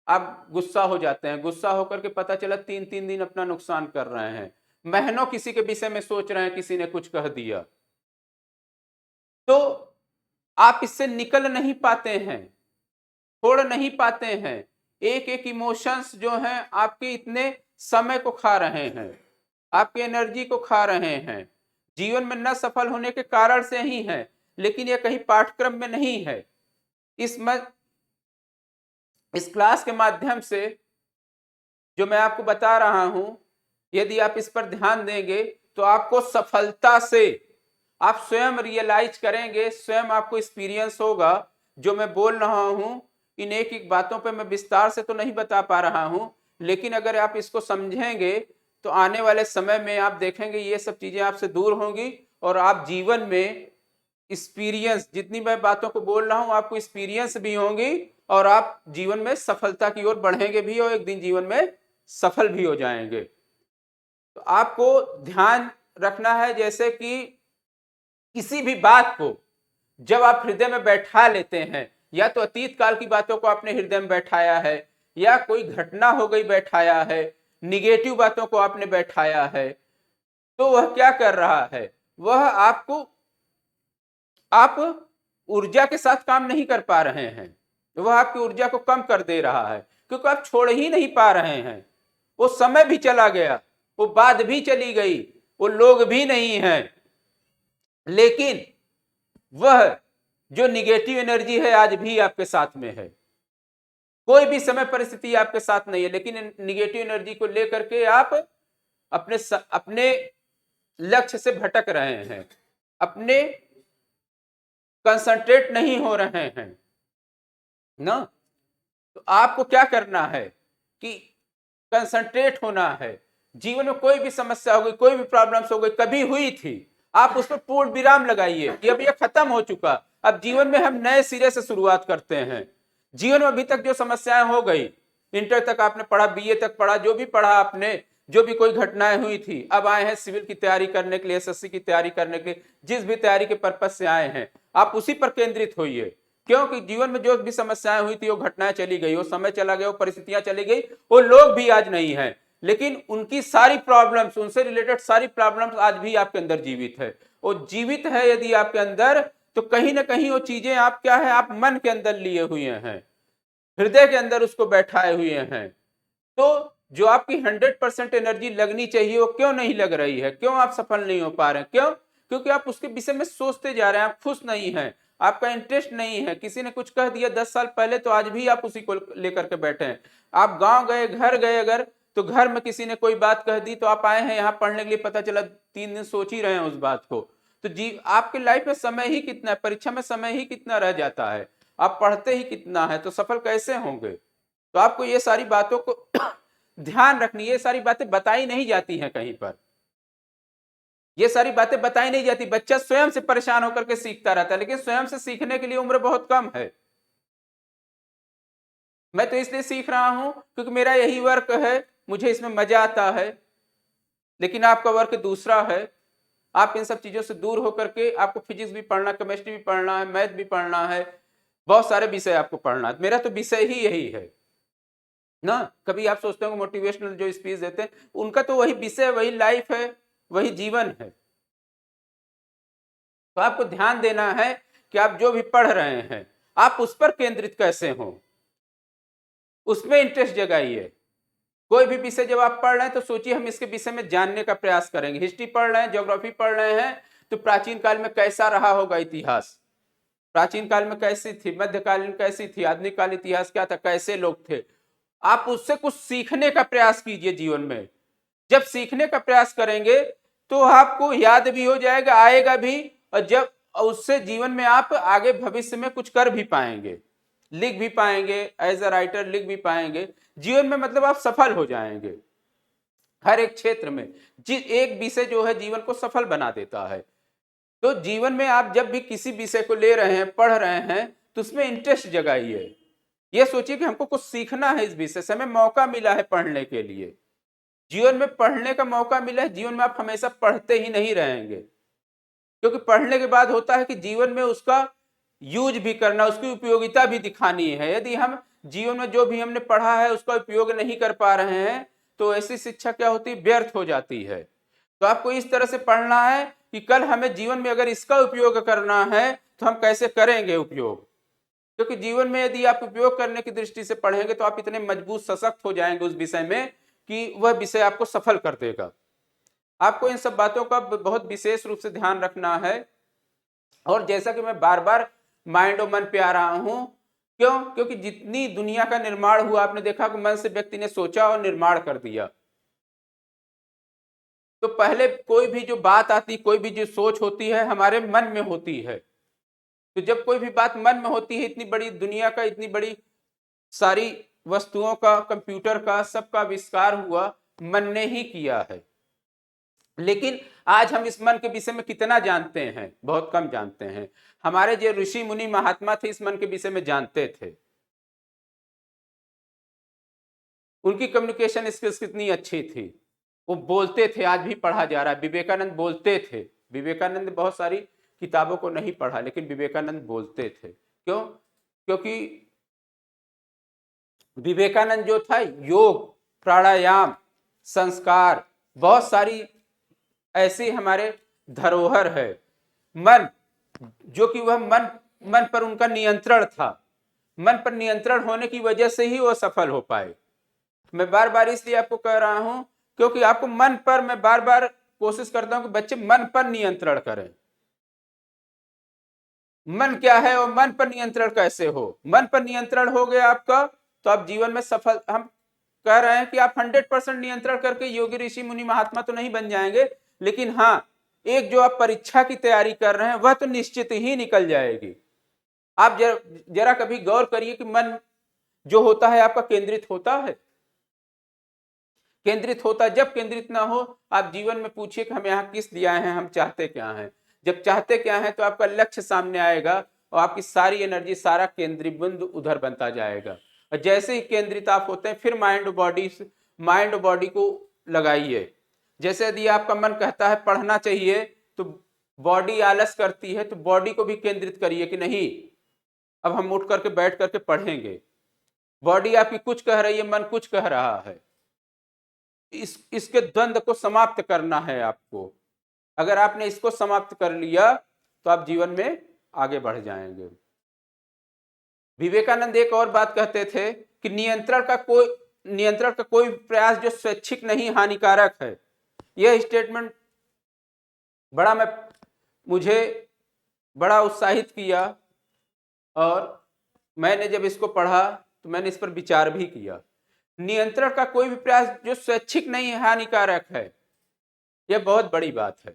S1: आप गुस्सा हो जाते हैं। गुस्सा होकर के पता चला 3-3 दिन अपना नुकसान कर रहे हैं, महीनों किसी के विषय में सोच रहे हैं, किसी ने कुछ कह दिया तो आप इससे निकल नहीं पाते हैं, छोड़ नहीं पाते हैं। एक एक इमोशंस जो हैं आपके इतने समय को खा रहे हैं, आपकी एनर्जी को खा रहे हैं। जीवन में न सफल होने के कारण से ही है, लेकिन यह कहीं पाठ्यक्रम में नहीं है। इस क्लास के माध्यम से जो मैं आपको बता रहा हूं, यदि आप इस पर ध्यान देंगे तो आपको सफलता से आप स्वयं रियलाइज करेंगे, स्वयं आपको एक्सपीरियंस होगा। जो मैं बोल रहा हूं इन एक एक बातों पे मैं विस्तार से तो नहीं बता पा रहा हूं, लेकिन अगर आप इसको समझेंगे तो आने वाले समय में आप देखेंगे ये सब चीजें आपसे दूर होंगी और आप जीवन में एक्सपीरियंस, जितनी मैं बातों को बोल रहा हूं आपको एक्सपीरियंस भी होंगी और आप जीवन में सफलता की ओर बढ़ेंगे भी और एक दिन जीवन में सफल भी हो जाएंगे। तो आपको ध्यान रखना है, जैसे कि किसी भी बात को जब आप हृदय में बैठा लेते हैं, या तो अतीत काल की बातों को आपने हृदय में बैठाया है, या कोई घटना हो गई बैठाया है, निगेटिव बातों को आपने बैठाया है, तो वह क्या कर रहा है, वह आपको, आप ऊर्जा के साथ काम नहीं कर पा रहे हैं, वह आपकी ऊर्जा को कम कर दे रहा है, क्योंकि आप छोड़ ही नहीं पा रहे हैं। वो समय भी चला गया, वो बात भी चली गई, वो लोग भी नहीं हैं, लेकिन वह जो निगेटिव एनर्जी है आज भी आपके साथ में है। कोई भी समय परिस्थिति आपके साथ नहीं है, लेकिन निगेटिव एनर्जी को लेकर के आप अपने लक्ष्य से भटक रहे हैं, अपने कंसंट्रेट नहीं हो रहे हैं ना। तो आपको क्या करना है कि कंसंट्रेट होना है। जीवन में कोई भी समस्या हो गई, कोई भी प्रॉब्लम्स हो गई, कभी हुई थी, आप उस पर पूर्ण विराम लगाइए कि अब यह खत्म हो चुका, अब जीवन में हम नए सिरे से शुरुआत करते हैं। जीवन में अभी तक जो समस्याएं हो गई, इंटर तक आपने पढ़ा, बीए तक पढ़ा, जो भी पढ़ा आपने, जो भी कोई घटनाएं हुई थी, अब आए हैं सिविल की तैयारी करने के लिए, एसएससी की तैयारी करने के लिए, जिस भी तैयारी के पर्पज से आए हैं आप उसी पर केंद्रित होइए। क्योंकि जीवन में जो भी समस्याएं हुई थी वो घटनाएं चली गई, वो समय चला गया, वो परिस्थितियां चली गई, वो लोग भी आज नहीं है, लेकिन उनकी सारी प्रॉब्लम्स, उनसे रिलेटेड सारी प्रॉब्लम्स आज भी आपके अंदर जीवित है। वो जीवित है यदि आपके अंदर, तो कहीं ना कहीं वो चीजें आप क्या है, आप मन के अंदर लिए हुए हैं, हृदय के अंदर उसको बैठाए हुए हैं। तो जो आपकी 100% एनर्जी लगनी चाहिए वो क्यों नहीं लग रही है, क्यों आप सफल नहीं हो पा रहे हैं? क्यों? क्योंकि आप उसके विषय में सोचते जा रहे हैं, आप खुश नहीं हैं, आपका इंटरेस्ट नहीं है। किसी ने कुछ कह दिया 10 साल पहले, तो आज भी आप उसी को लेकर के बैठे हैं। आप गांव गए, घर गए, अगर तो घर में किसी ने कोई बात कह दी तो आप आए हैं यहाँ पढ़ने के लिए, पता चला 3 दिन सोच ही रहे हैं उस बात को, तो जी आपके लाइफ में समय ही कितना है, परीक्षा में समय ही कितना रह जाता है, आप पढ़ते ही कितना है, तो सफल कैसे होंगे। तो आपको ये सारी बातों को ध्यान रखनी, ये सारी बातें बताई नहीं जाती हैं कहीं पर, ये सारी बातें बताई नहीं जाती। बच्चा स्वयं से परेशान होकर के सीखता रहता है, लेकिन स्वयं से सीखने के लिए उम्र बहुत कम है। मैं तो इसलिए सीख रहा हूं क्योंकि मेरा यही वर्क है, मुझे इसमें मजा आता है, लेकिन आपका वर्क दूसरा है। आप इन सब चीजों से दूर होकर के, आपको फिजिक्स भी पढ़ना, केमिस्ट्री भी पढ़ना है, मैथ भी पढ़ना है, बहुत सारे विषय आपको पढ़ना है। मेरा तो विषय ही यही है ना। कभी आप सोचते हो मोटिवेशनल जो स्पीच देते हैं, उनका तो वही विषय, वही लाइफ है, वही जीवन है। तो आपको ध्यान देना है कि आप जो भी पढ़ रहे हैं आप उस पर केंद्रित कैसे हो, उसमें इंटरेस्ट जगाइए। कोई भी विषय जब आप पढ़ रहे हैं तो सोचिए हम इसके विषय में जानने का प्रयास करेंगे। हिस्ट्री पढ़ रहे हैं, ज्योग्राफी पढ़ रहे हैं, तो प्राचीन काल में कैसा रहा होगा इतिहास, प्राचीन काल में कैसी थी, मध्यकालीन कैसी थी, आधुनिक काल इतिहास क्या था, कैसे लोग थे। आप उससे कुछ सीखने का प्रयास कीजिए जीवन में। जब सीखने का प्रयास करेंगे तो आपको याद भी हो जाएगा, आएगा भी, और जब उससे जीवन में आप आगे भविष्य में कुछ कर भी पाएंगे, लिख भी पाएंगे, एज अ राइटर लिख भी पाएंगे जीवन में, मतलब आप सफल हो जाएंगे हर एक क्षेत्र में। एक विषय जो है जीवन को सफल बना देता है। तो जीवन में आप जब भी किसी विषय को ले रहे हैं, पढ़ रहे हैं, तो उसमें इंटरेस्ट जगाइए। यह सोचिए कि हमको कुछ सीखना है इस विषय से, हमें मौका मिला है पढ़ने के लिए, जीवन में पढ़ने का मौका मिला है। जीवन में आप हमेशा पढ़ते ही नहीं रहेंगे, क्योंकि पढ़ने के बाद होता है कि जीवन में उसका यूज भी करना, उसकी उपयोगिता भी दिखानी है। यदि हम जीवन में जो भी हमने पढ़ा है उसका उपयोग नहीं कर पा रहे हैं तो ऐसी शिक्षा क्या होती है, व्यर्थ हो जाती है। तो आपको इस तरह से पढ़ना है कि कल हमें जीवन में अगर इसका उपयोग करना है तो हम कैसे करेंगे उपयोग। क्योंकि जीवन में यदि आप उपयोग करने की दृष्टि से पढ़ेंगे तो आप इतने मजबूत, सशक्त हो जाएंगे उस विषय में कि वह विषय आपको सफल कर देगा। आपको इन सब बातों का बहुत विशेष रूप से ध्यान रखना है। और जैसा कि मैं बार बार माइंड और मन पे आ रहा हूं, क्यों, क्योंकि जितनी दुनिया का निर्माण हुआ आपने देखा कि मन से व्यक्ति ने सोचा और निर्माण कर दिया। तो पहले कोई भी जो बात आती, कोई भी जो सोच होती है हमारे मन में होती है। तो जब कोई भी बात मन में होती है, इतनी बड़ी दुनिया का, इतनी बड़ी सारी वस्तुओं का, कंप्यूटर का, सबका आविष्कार हुआ मन ने ही किया है। लेकिन आज हम इस मन के विषय में कितना जानते हैं, बहुत कम जानते हैं। हमारे जो ऋषि मुनि महात्मा थे इस मन के विषय में जानते थे, उनकी कम्युनिकेशन स्किल्स कितनी अच्छी थी, वो बोलते थे। आज भी पढ़ा जा रहा है, विवेकानंद बोलते थे। विवेकानंद ने बहुत सारी किताबों को नहीं पढ़ा, लेकिन विवेकानंद बोलते थे। क्यों, क्योंकि विवेकानंद जो था योग, प्राणायाम, संस्कार, बहुत सारी ऐसी हमारे धरोहर है। मन, जो कि वह मन पर उनका नियंत्रण था, मन पर नियंत्रण होने की वजह से ही वो सफल हो पाए। मैं बार बार इसलिए आपको कह रहा हूं क्योंकि आपको मन पर, मैं बार बार कोशिश करता हूं कि बच्चे मन पर नियंत्रण करें। मन क्या है और मन पर नियंत्रण कैसे हो। मन पर नियंत्रण हो गया आपका तो आप जीवन में सफल, हम कह रहे हैं कि आप 100% नियंत्रण करके योगी, ऋषि, मुनि, महात्मा तो नहीं बन जाएंगे, लेकिन हाँ, एक जो आप परीक्षा की तैयारी कर रहे हैं वह तो निश्चित ही निकल जाएगी। आप जरा कभी गौर करिए कि मन जो होता है आपका केंद्रित होता है, केंद्रित होता है। जब केंद्रित ना हो, आप जीवन में पूछिए कि हम यहाँ किस लिए आए हैं, हम चाहते क्या हैं। जब चाहते क्या है तो आपका लक्ष्य सामने आएगा और आपकी सारी एनर्जी, सारा केंद्रीय बिंदु उधर बनता जाएगा। और जैसे ही केंद्रित आप होते हैं फिर माइंड और बॉडी को लगाइए। जैसे यदि आपका मन कहता है पढ़ना चाहिए तो बॉडी आलस करती है, तो बॉडी को भी केंद्रित करिए कि नहीं, अब हम उठ करके बैठ करके पढ़ेंगे। बॉडी आपकी कुछ कह रही है, मन कुछ कह रहा है, इसके द्वंद्व को समाप्त करना है आपको। अगर आपने इसको समाप्त कर लिया तो आप जीवन में आगे बढ़ जाएंगे। विवेकानंद एक और बात कहते थे कि नियंत्रण का कोई प्रयास जो स्वैच्छिक नहीं हानिकारक है। यह स्टेटमेंट मुझे बड़ा उत्साहित किया और मैंने जब इसको पढ़ा तो मैंने इस पर विचार भी किया। नियंत्रण का कोई भी प्रयास जो स्वैच्छिक नहीं है, हानिकारक है। यह बहुत बड़ी बात है।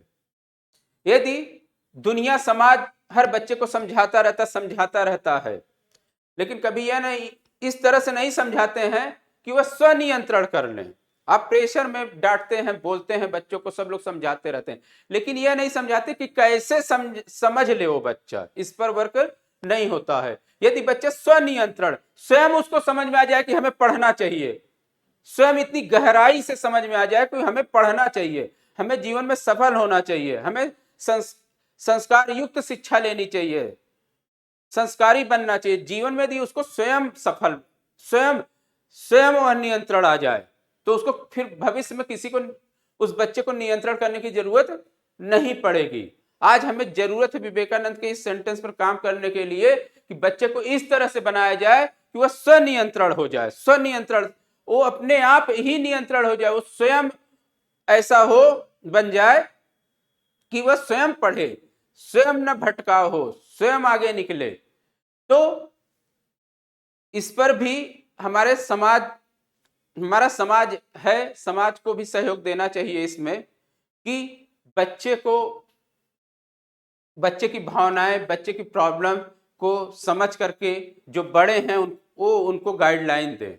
S1: यदि दुनिया समाज हर बच्चे को समझाता रहता है, लेकिन कभी यह नहीं, इस तरह से नहीं समझाते हैं कि वह स्वनियंत्रण कर लें। आप प्रेशर में डांटते हैं, बोलते हैं बच्चों को, सब लोग समझाते रहते हैं, लेकिन यह नहीं समझाते कि कैसे समझ ले वो बच्चा। इस पर वर्क नहीं होता है। यदि बच्चा स्वनियंत्रण, स्वयं उसको समझ में आ जाए कि हमें पढ़ना चाहिए, स्वयं इतनी गहराई से समझ में आ जाए कि हमें पढ़ना चाहिए, हमें जीवन में सफल होना चाहिए, हमें संस्कार युक्त शिक्षा लेनी चाहिए, संस्कारी बनना चाहिए जीवन में, यदि उसको स्वयं सफल, स्वयं स्वयं वह नियंत्रण आ जाए, तो उसको फिर भविष्य में किसी को, उस बच्चे को नियंत्रण करने की जरूरत नहीं पड़ेगी। आज हमें जरूरत है विवेकानंद के इस सेंटेंस पर काम करने के लिए कि बच्चे को इस तरह से बनाया जाए कि वह स्वनियंत्रण हो जाए। स्वनियंत्रण, वो अपने आप ही नियंत्रण हो जाए, वो स्वयं ऐसा हो बन जाए कि वह स्वयं पढ़े, स्वयं न भटकाव हो, स्वयं आगे निकले। तो इस पर भी हमारा समाज है, समाज को भी सहयोग देना चाहिए इसमें कि बच्चे की भावनाएं, बच्चे की प्रॉब्लम को समझ करके जो बड़े हैं वो उनको गाइडलाइन दें।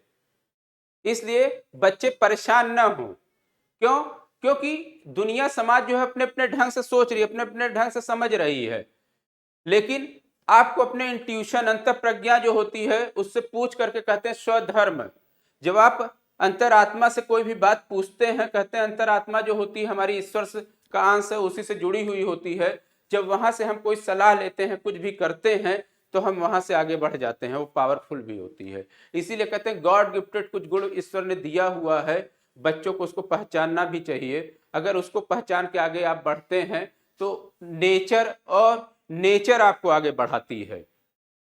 S1: इसलिए बच्चे परेशान ना हो। क्यों? क्योंकि दुनिया, समाज जो है अपने अपने ढंग से सोच रही है, अपने अपने ढंग से समझ रही है, लेकिन आपको अपने इंट्यूशन, अंतर प्रज्ञा जो होती है, उससे पूछ करके कहते हैं स्वधर्म। जब आप अंतरात्मा से कोई भी बात पूछते हैं, कहते हैं अंतरात्मा जो होती है हमारी ईश्वर का अंश है, उसी से जुड़ी हुई होती है। जब वहां से हम कोई सलाह लेते हैं, कुछ भी करते हैं, तो हम वहां से आगे बढ़ जाते हैं, वो पावरफुल भी होती है। इसीलिए कहते हैं गॉड गिफ्टेड कुछ गुण ईश्वर ने दिया हुआ है, बच्चों को उसको पहचानना भी चाहिए। अगर उसको पहचान के आगे आप बढ़ते हैं तो नेचर आपको आगे बढ़ाती है।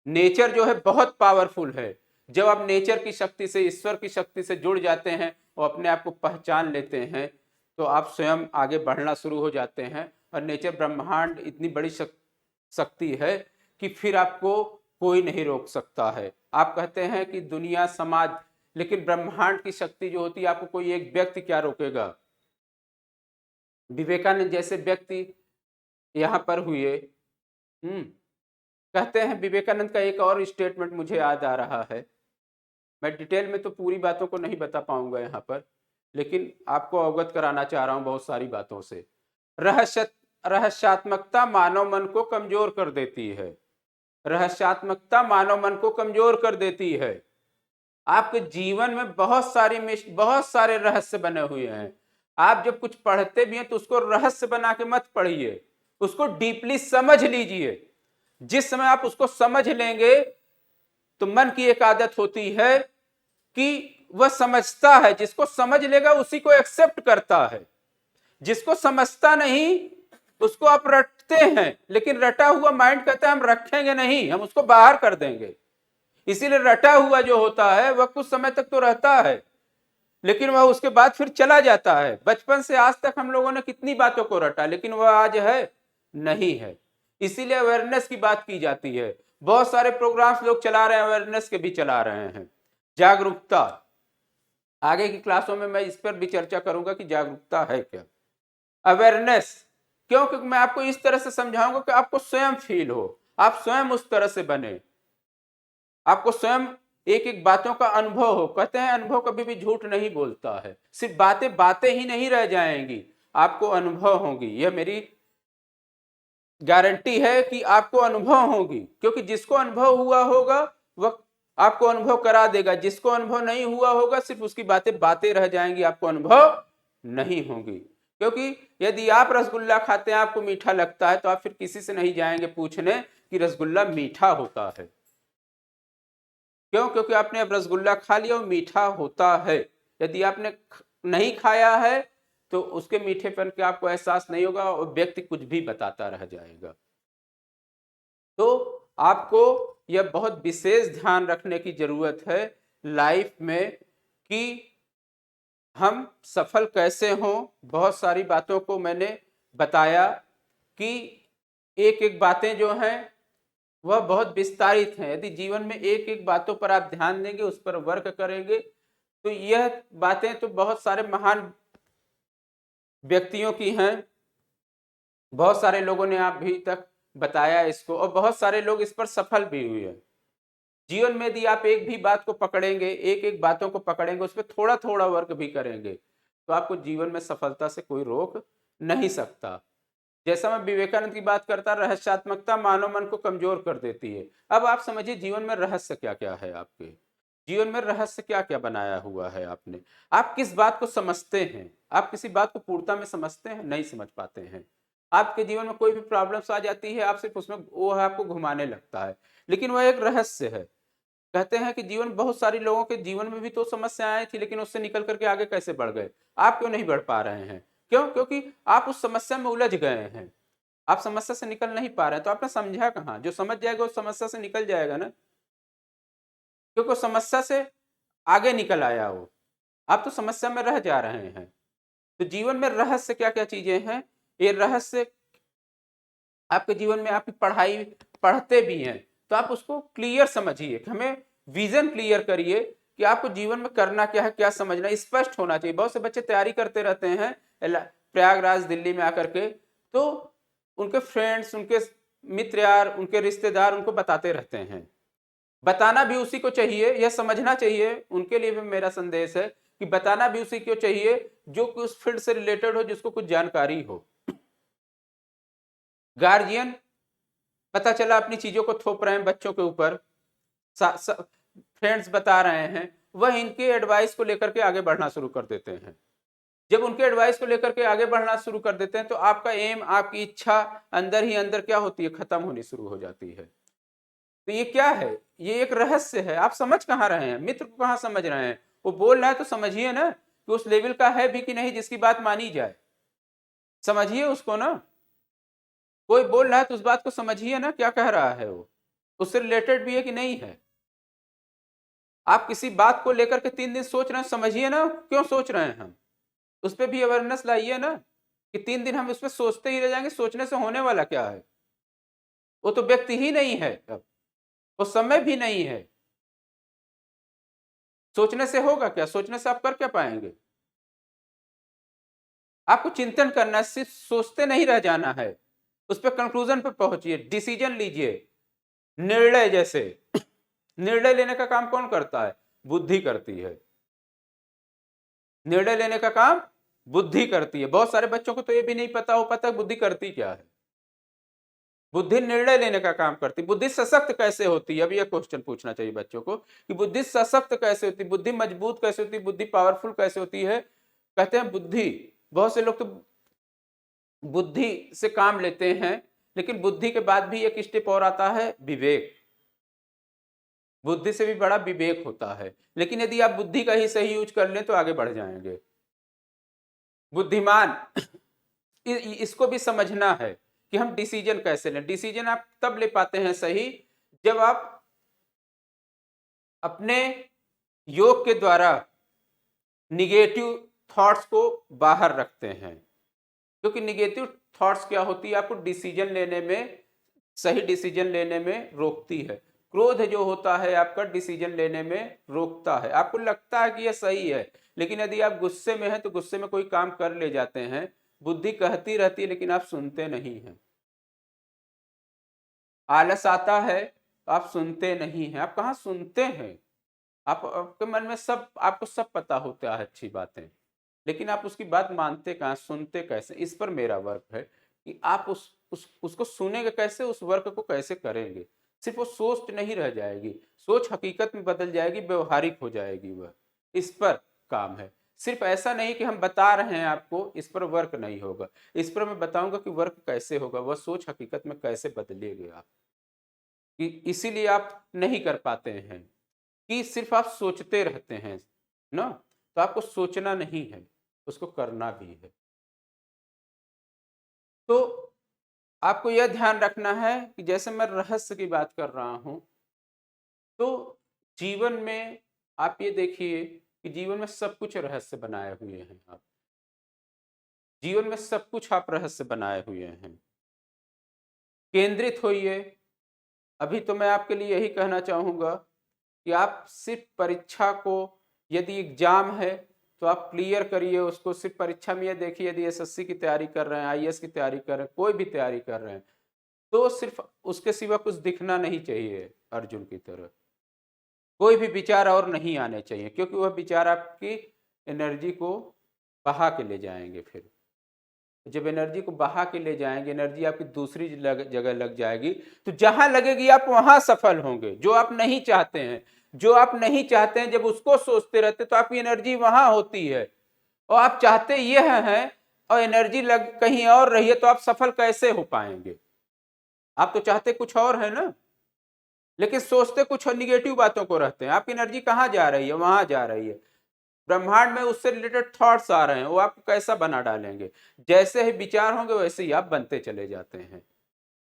S1: नेचर जो है बहुत पावरफुल है। जब आप नेचर की शक्ति से, ईश्वर की शक्ति से जुड़ जाते हैं और अपने आप को पहचान लेते हैं, तो आप स्वयं आगे बढ़ना शुरू हो जाते हैं। और नेचर, ब्रह्मांड इतनी बड़ी शक्ति है कि फिर आपको कोई नहीं रोक सकता है। आप कहते हैं कि दुनिया, समाज, लेकिन ब्रह्मांड की शक्ति जो होती है, आपको कोई एक व्यक्ति क्या रोकेगा। विवेकानंद जैसे व्यक्ति यहाँ पर हुए। कहते हैं, विवेकानंद का एक और स्टेटमेंट मुझे याद आ रहा है। मैं डिटेल में तो पूरी बातों को नहीं बता पाऊंगा यहाँ पर, लेकिन आपको अवगत कराना चाह रहा हूँ बहुत सारी बातों से। रहस्यात्मकता मानव मन को कमजोर कर देती है। रहस्यात्मकता मानव मन को कमजोर कर देती है। आपके जीवन में बहुत सारे रहस्य बने हुए हैं। आप जब कुछ पढ़ते भी हैं तो उसको रहस्य बना के मत पढ़िए, उसको डीपली समझ लीजिए। जिस समय आप उसको समझ लेंगे, तो मन की एक आदत होती है कि वह समझता है, जिसको समझ लेगा उसी को एक्सेप्ट करता है। जिसको समझता नहीं उसको आप रटते हैं, लेकिन रटा हुआ माइंड कहता है हम रखेंगे नहीं, हम उसको बाहर कर देंगे। इसीलिए रटा हुआ जो होता है वह कुछ समय तक तो रहता है, लेकिन वह उसके बाद फिर चला जाता है। बचपन से आज तक हम लोगों ने कितनी बातों को रटा, लेकिन वह आज है नहीं है। इसीलिए अवेयरनेस की बात की जाती है। बहुत सारे प्रोग्राम्स लोग चला रहे हैं, अवेयरनेस के भी चला रहे हैं। जागरूकता, आगे की क्लासों में मैं इस पर भी चर्चा करूंगा कि जागरूकता है क्या, अवेयरनेस। क्योंकि मैं आपको इस तरह से समझाऊंगा कि आपको स्वयं फील हो, आप स्वयं उस तरह से बने, आपको स्वयं एक एक बातों का अनुभव हो। कहते हैं अनुभव कभी भी झूठ नहीं बोलता है। सिर्फ बातें बातें ही नहीं रह जाएंगी, आपको अनुभव होगी। यह मेरी गारंटी है कि आपको अनुभव होगी, क्योंकि जिसको अनुभव हुआ होगा वह आपको अनुभव करा देगा। जिसको अनुभव नहीं हुआ होगा सिर्फ उसकी बातें बातें रह जाएंगी, आपको अनुभव नहीं होगी। क्योंकि यदि आप रसगुल्ला खाते हैं, आपको मीठा लगता है, तो आप फिर किसी से नहीं जाएंगे पूछने कि रसगुल्ला मीठा होता है। क्यों? क्योंकि आपने अब रसगुल्ला खा लिया, वो मीठा होता है। यदि आपने नहीं खाया है तो उसके मीठेपन का आपको एहसास नहीं होगा और व्यक्ति कुछ भी बताता रह जाएगा। तो आपको यह बहुत विशेष ध्यान रखने की जरूरत है लाइफ में कि हम सफल कैसे हों। बहुत सारी बातों को मैंने बताया कि एक एक बातें जो हैं वह बहुत विस्तारित हैं। यदि जीवन में एक एक बातों पर आप ध्यान देंगे, उस पर वर्क करेंगे, तो यह बातें तो बहुत सारे महान व्यक्तियों की हैं, बहुत सारे लोगों ने अभी तक बताया इसको, और बहुत सारे लोग इस पर सफल भी हुए हैं। जीवन में यदि आप एक भी बात को पकड़ेंगे, एक एक बातों को पकड़ेंगे, उस पर थोड़ा थोड़ा वर्क भी करेंगे, तो आपको जीवन में सफलता से कोई रोक नहीं सकता। जैसा मैं विवेकानंद की बात करता, रहस्यात्मकता मानव मन को कमजोर कर देती है। अब आप समझिए जीवन में रहस्य क्या क्या है, आपके जीवन में रहस्य क्या क्या बनाया हुआ है आपने। आप किस बात को समझते हैं, आप किसी बात को पूर्णता में समझते हैं, नहीं समझ पाते हैं। आपके जीवन में कोई भी प्रॉब्लम्स आ जाती है, आप सिर्फ उसमें वो है आपको घुमाने लगता है, लेकिन वह एक रहस्य है। कहते हैं कि जीवन, बहुत सारे लोगों के जीवन में भी तो समस्याएं आई थी, लेकिन उससे निकल करके आगे कैसे बढ़ गए। आप क्यों नहीं बढ़ पा रहे हैं? क्यों? क्योंकि आप उस समस्या में उलझ गए हैं, आप समस्या से निकल नहीं पा रहे हैं। तो आपने समझा कहाँ? जो समझ जाएगा उस समस्या से निकल जाएगा ना, क्योंकि उस समस्या से आगे निकल आया वो। आप तो समस्या में रह जा रहे हैं। तो जीवन में रहस्य क्या क्या चीजें हैं, ये रहस्य आपके जीवन में, आपकी पढ़ाई पढ़ते भी हैं तो आप उसको क्लियर समझिए, हमें विजन क्लियर करिए कि आपको जीवन में करना क्या है, क्या समझना, स्पष्ट होना चाहिए। बहुत से बच्चे तैयारी करते रहते हैं प्रयागराज दिल्ली में आकर के, तो उनके फ्रेंड्स, उनके मित्र यार, उनके रिश्तेदार उनको बताते रहते हैं। बताना भी उसी को चाहिए, यह समझना चाहिए, उनके लिए भी मेरा संदेश है कि बताना भी उसी को चाहिए जो कि उस फील्ड से रिलेटेड हो, जिसको कुछ जानकारी हो। गार्जियन पता चला अपनी चीजों को थोप रहे हैं बच्चों के ऊपर, फ्रेंड्स बता रहे हैं, वह इनके एडवाइस को लेकर के आगे बढ़ना शुरू कर देते हैं। जब उनके एडवाइस को लेकर के आगे बढ़ना शुरू कर देते हैं तो आपका एम, आपकी इच्छा अंदर ही अंदर क्या होती है, खत्म होनी शुरू हो जाती है। तो ये क्या है? ये एक रहस्य है। आप समझ कहाँ रहे हैं, मित्र को कहाँ समझ रहे हैं? वो बोल रहा है तो समझिए ना कि उस लेवल का है भी कि नहीं जिसकी बात मानी जाए। समझिए उसको ना, कोई बोल रहा है तो उस बात को समझिए ना, क्या कह रहा है वो, उससे रिलेटेड भी है कि नहीं है। आप किसी बात को लेकर के 3 दिन सोच रहे हैं, समझिए ना क्यों सोच रहे हैं हम, उस पर भी अवेयरनेस लाइए ना कि 3 दिन हम उस पर सोचते ही रह जाएंगे, सोचने से होने वाला क्या है? वो तो व्यक्ति ही नहीं है, अब वो समय भी नहीं है। सोचने से होगा क्या? सोचने से आप कर क्या पाएंगे? आपको चिंतन करना है, सिर्फ सोचते नहीं रह जाना है, उस पर कंक्लूजन पर पहुंचिए, डिसीजन लीजिए। निर्णय, जैसे निर्णय लेने का काम कौन करता है? बुद्धि करती है। निर्णय लेने का काम बुद्धि करती है। बहुत सारे बच्चों को तो ये भी नहीं पता हो पाता बुद्धि करती क्या है। बुद्धि निर्णय लेने का काम करती। बुद्धि सशक्त कैसे होती है? अब यह क्वेश्चन पूछना चाहिए बच्चों को कि बुद्धि सशक्त कैसे होती है, बुद्धि मजबूत कैसे होती है, बुद्धि पावरफुल कैसे होती है। कहते हैं बुद्धि, बहुत से लोग तो बुद्धि से काम लेते हैं, लेकिन बुद्धि के बाद भी एक स्टेप और आता है, विवेक। बुद्धि से भी बड़ा विवेक होता है, लेकिन यदि आप बुद्धि का ही सही यूज कर लें तो आगे बढ़ जाएंगे। बुद्धिमान इसको भी समझना है कि हम डिसीजन कैसे लें। डिसीजन आप तब ले पाते हैं सही जब आप अपने योग के द्वारा निगेटिव थॉट्स को बाहर रखते हैं, क्योंकि निगेटिव थॉट्स क्या होती है, आपको डिसीजन लेने में, सही डिसीजन लेने में रोकती है। क्रोध जो होता है आपका डिसीजन लेने में रोकता है। आपको लगता है कि यह सही है, लेकिन यदि आप गुस्से में हैं तो गुस्से में कोई काम कर ले जाते हैं। बुद्धि कहती रहती है लेकिन आप सुनते नहीं हैं। आलस आता है तो आप सुनते नहीं हैं। आप कहाँ सुनते हैं? आप, आपके मन में सब, आपको सब पता होता है अच्छी बातें, लेकिन आप उसकी बात मानते कहाँ, सुनते कैसे? इस पर मेरा वर्क है कि आप उसको सुनेंगे कैसे, उस वर्क को कैसे करेंगे। सिर्फ वो सोच नहीं रह जाएगी, सोच हकीकत में बदल जाएगी, व्यवहारिक हो जाएगी वह। इस पर काम है। सिर्फ ऐसा नहीं कि हम बता रहे हैं आपको, इस पर वर्क नहीं होगा। इस पर मैं बताऊंगा कि वर्क कैसे होगा, वह सोच हकीकत में कैसे बदलेगी आप, कि इसीलिए आप नहीं कर पाते हैं कि सिर्फ आप सोचते रहते हैं ना। तो आपको सोचना नहीं है, उसको करना भी है। तो आपको यह ध्यान रखना है कि जैसे मैं रहस्य की बात कर रहा हूं, तो जीवन में आप ये देखिए कि जीवन में सब कुछ रहस्य बनाए हुए हैं। आप जीवन में सब कुछ आप रहस्य बनाए हुए हैं। केंद्रित होइए। अभी तो मैं आपके लिए यही कहना चाहूंगा कि आप सिर्फ परीक्षा को यदि एग्जाम है तो आप क्लियर करिए उसको, सिर्फ परीक्षा में ये देखिए, यदि एसएससी की तैयारी कर रहे हैं, आईएएस की तैयारी कर रहे हैं, कोई भी तैयारी कर रहे हैं, तो सिर्फ उसके सिवा कुछ दिखना नहीं चाहिए अर्जुन की तरह। कोई भी विचार और नहीं आने चाहिए, क्योंकि वह विचार आपकी एनर्जी को बहा के ले जाएंगे। फिर जब एनर्जी को बहा के ले जाएंगे, एनर्जी आपकी दूसरी जगह लग जाएगी, तो जहां लगेगी आप वहां सफल होंगे। जो आप नहीं चाहते हैं, जो आप नहीं चाहते हैं, जब उसको सोचते रहते तो आपकी एनर्जी वहां होती है, और आप चाहते यह हैं और एनर्जी लग कहीं और रही है, तो आप सफल कैसे हो पाएंगे? आप तो चाहते कुछ और है ना, लेकिन सोचते कुछ और निगेटिव बातों को रहते हैं। आपकी एनर्जी कहाँ जा रही है? वहां जा रही है। ब्रह्मांड में उससे रिलेटेड थॉट्स आ रहे हैं, वो आपको कैसा बना डालेंगे। जैसे ही विचार होंगे वैसे ही आप बनते चले जाते हैं।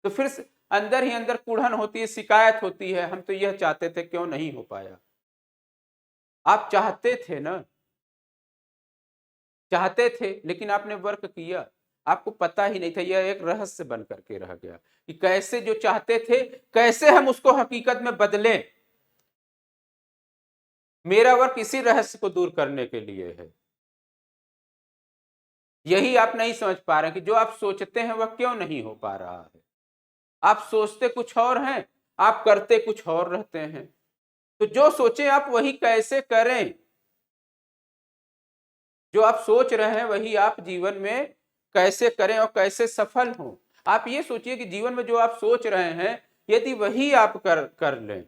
S1: तो फिर अंदर ही अंदर कुढ़न होती है, शिकायत होती है, हम तो यह चाहते थे, क्यों नहीं हो पाया। आप चाहते थे ना, चाहते थे, लेकिन आपने वर्क किया, आपको पता ही नहीं था। यह एक रहस्य बन करके रह गया कि कैसे जो चाहते थे, कैसे हम उसको हकीकत में बदलें। मेरा वर्क इसी रहस्य को दूर करने के लिए है। यही आप नहीं समझ पा रहे कि जो आप सोचते हैं वह क्यों नहीं हो पा रहा है। आप सोचते कुछ और हैं, आप करते कुछ और रहते हैं। तो जो सोचे आप वही कैसे करें। जो आप सोच रहे हैं वही आप जीवन में कैसे करें और कैसे सफल हों। आप ये सोचिए कि जीवन में जो आप सोच रहे हैं, यदि वही आप कर लें,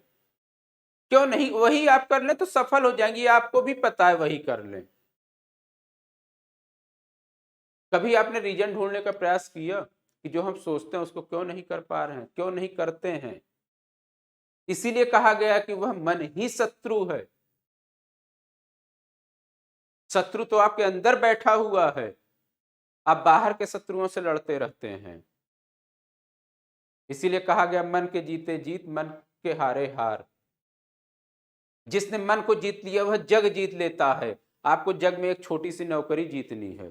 S1: क्यों नहीं वही आप कर लें तो सफल हो जाएंगे। आपको भी पता है वही कर लें। कभी आपने रीजन ढूंढने का प्रयास किया कि जो हम सोचते हैं उसको क्यों नहीं कर पा रहे हैं, क्यों नहीं करते हैं? इसीलिए कहा गया कि वह मन ही शत्रु है। शत्रु तो आपके अंदर बैठा हुआ है, आप बाहर के शत्रुओं से लड़ते रहते हैं। इसीलिए कहा गया मन के जीते जीत, मन के हारे हार। जिसने मन को जीत लिया वह जग जीत लेता है। आपको जग में एक छोटी सी नौकरी जीतनी है।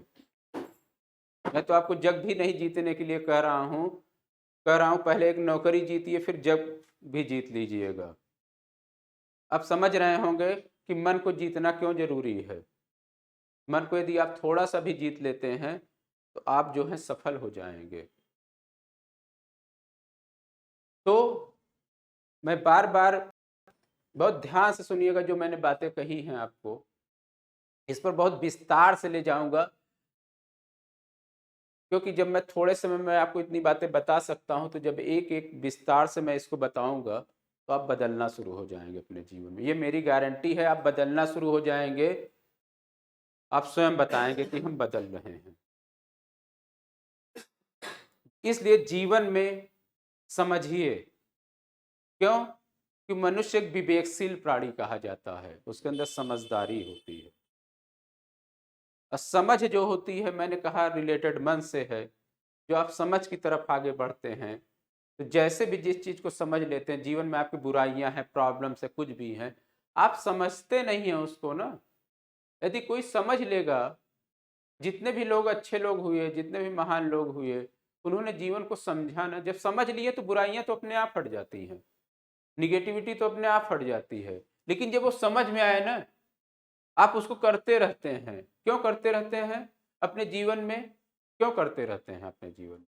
S1: मैं तो आपको जग भी नहीं जीतने के लिए कह रहा हूं पहले एक नौकरी जीतिए, फिर जग भी जीत लीजिएगा। अब समझ रहे होंगे कि मन को जीतना क्यों जरूरी है। मन को यदि आप थोड़ा सा भी जीत लेते हैं तो आप जो है सफल हो जाएंगे। तो मैं बार बार, बहुत ध्यान से सुनिएगा जो मैंने बातें कही हैं आपको, इस पर बहुत विस्तार से ले जाऊंगा, क्योंकि जब मैं थोड़े समय में आपको इतनी बातें बता सकता हूं, तो जब एक एक विस्तार से मैं इसको बताऊंगा तो आप बदलना शुरू हो जाएंगे अपने जीवन में। ये मेरी गारंटी है, आप बदलना शुरू हो जाएंगे। आप स्वयं बताएंगे कि हम बदल रहे हैं। इसलिए जीवन में समझिए, क्यों कि मनुष्य एक विवेकशील प्राणी कहा जाता है, उसके अंदर समझदारी होती है। और समझ जो होती है, मैंने कहा रिलेटेड मन से है। जो आप समझ की तरफ आगे बढ़ते हैं, तो जैसे भी जिस चीज को समझ लेते हैं, जीवन में आपकी बुराइयां हैं, प्रॉब्लम्स है, कुछ भी हैं, आप समझते नहीं हैं उसको ना। यदि कोई समझ लेगा, जितने भी लोग अच्छे लोग हुए, जितने भी महान लोग हुए, उन्होंने जीवन को समझा ना। जब समझ लिए तो बुराइयां तो अपने आप हट जाती हैं, निगेटिविटी तो अपने आप हट जाती है। लेकिन जब वो समझ में आए ना, आप उसको करते रहते हैं। क्यों करते रहते हैं अपने जीवन में? क्यों करते रहते हैं अपने जीवन में?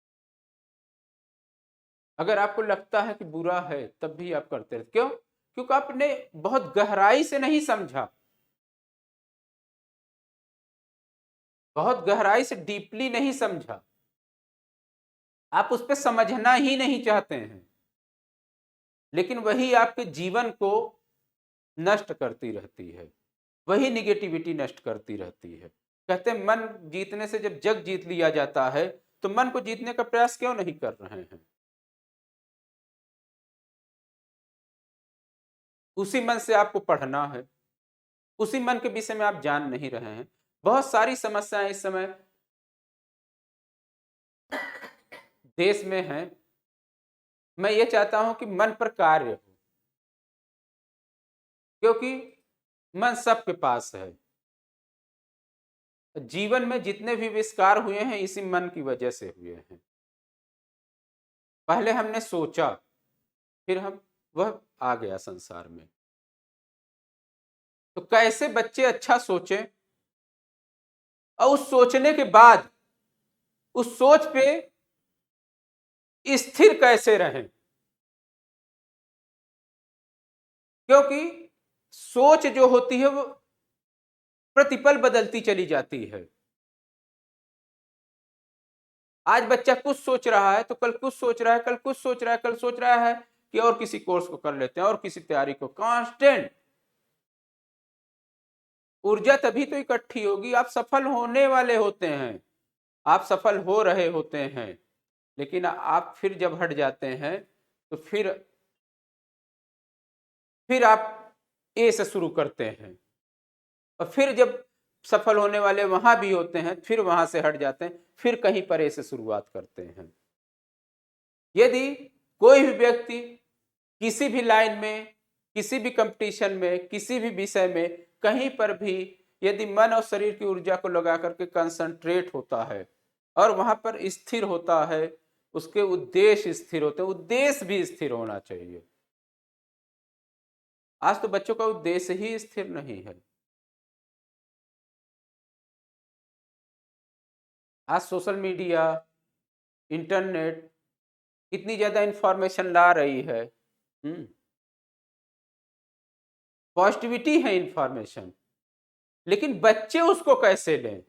S1: अगर आपको लगता है कि बुरा है तब भी आप करते रहते, क्यों? क्योंकि आपने बहुत गहराई से नहीं समझा, बहुत गहराई से डीपली नहीं समझा। आप उस पर समझना ही नहीं चाहते हैं, लेकिन वही आपके जीवन को नष्ट करती रहती है, वही निगेटिविटी नष्ट करती रहती है। कहते हैं मन जीतने से जब जग जीत लिया जाता है, तो मन को जीतने का प्रयास क्यों नहीं कर रहे हैं? उसी मन से आपको पढ़ना है, उसी मन के विषय में आप जान नहीं रहे हैं। बहुत सारी समस्याएं इस समय देश में हैं। मैं ये चाहता हूं कि मन पर कार्य हो, क्योंकि मन सबके पास है। जीवन में जितने भी विस्कार हुए हैं इसी मन की वजह से हुए हैं। पहले हमने सोचा, फिर हम वह आ गया संसार में। तो कैसे बच्चे अच्छा सोचें और उस सोचने के बाद उस सोच पे स्थिर कैसे रहें, क्योंकि सोच जो होती है वो प्रतिपल बदलती चली जाती है। आज बच्चा कुछ सोच रहा है तो कल कुछ सोच रहा है, कल कुछ सोच रहा है, कल सोच रहा है कि और किसी कोर्स को कर लेते हैं और किसी तैयारी को। कांस्टेंट ऊर्जा तभी तो इकट्ठी होगी, आप सफल होने वाले होते हैं, आप सफल हो रहे होते हैं, लेकिन आप फिर जब हट जाते हैं तो फिर आप ए से शुरू करते हैं, और फिर जब सफल होने वाले वहां भी होते हैं फिर वहां से हट जाते हैं, फिर कहीं पर ए से शुरुआत करते हैं। यदि कोई भी व्यक्ति किसी भी लाइन में, किसी भी कंपटीशन में, किसी भी विषय में कहीं पर भी यदि मन और शरीर की ऊर्जा को लगा करके कंसंट्रेट होता है और वहां पर स्थिर होता है, उसके उद्देश्य स्थिर होते हैं, उद्देश्य भी स्थिर होना चाहिए। आज तो बच्चों का उद्देश्य ही स्थिर नहीं है। आज सोशल मीडिया, इंटरनेट इतनी ज्यादा इंफॉर्मेशन ला रही है, पॉजिटिविटी है इंफॉर्मेशन, लेकिन बच्चे उसको कैसे लें?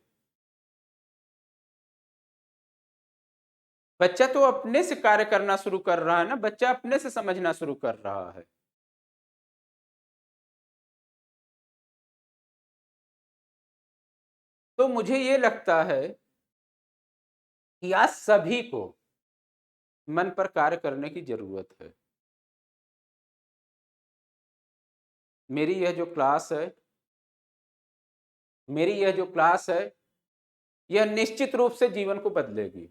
S1: बच्चा तो अपने से कार्य करना शुरू कर रहा है ना, बच्चा अपने से समझना शुरू कर रहा है। तो मुझे ये लगता है कि आज सभी को मन पर कार्य करने की जरूरत है। मेरी यह जो क्लास है मेरी यह जो क्लास है यह निश्चित रूप से जीवन को बदलेगी।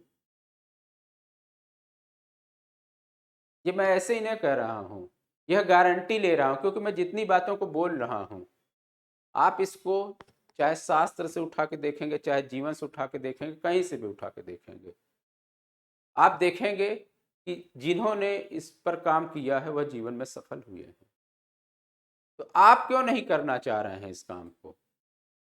S1: ये मैं ऐसे ही नहीं कह रहा हूं, यह गारंटी ले रहा हूं, क्योंकि मैं जितनी बातों को बोल रहा हूं आप इसको चाहे शास्त्र से उठा के देखेंगे, चाहे जीवन से उठा के देखेंगे, कहीं से भी उठा के देखेंगे, आप देखेंगे कि जिन्होंने इस पर काम किया है वह जीवन में सफल हुए हैं। तो आप क्यों नहीं करना चाह रहे हैं इस काम को?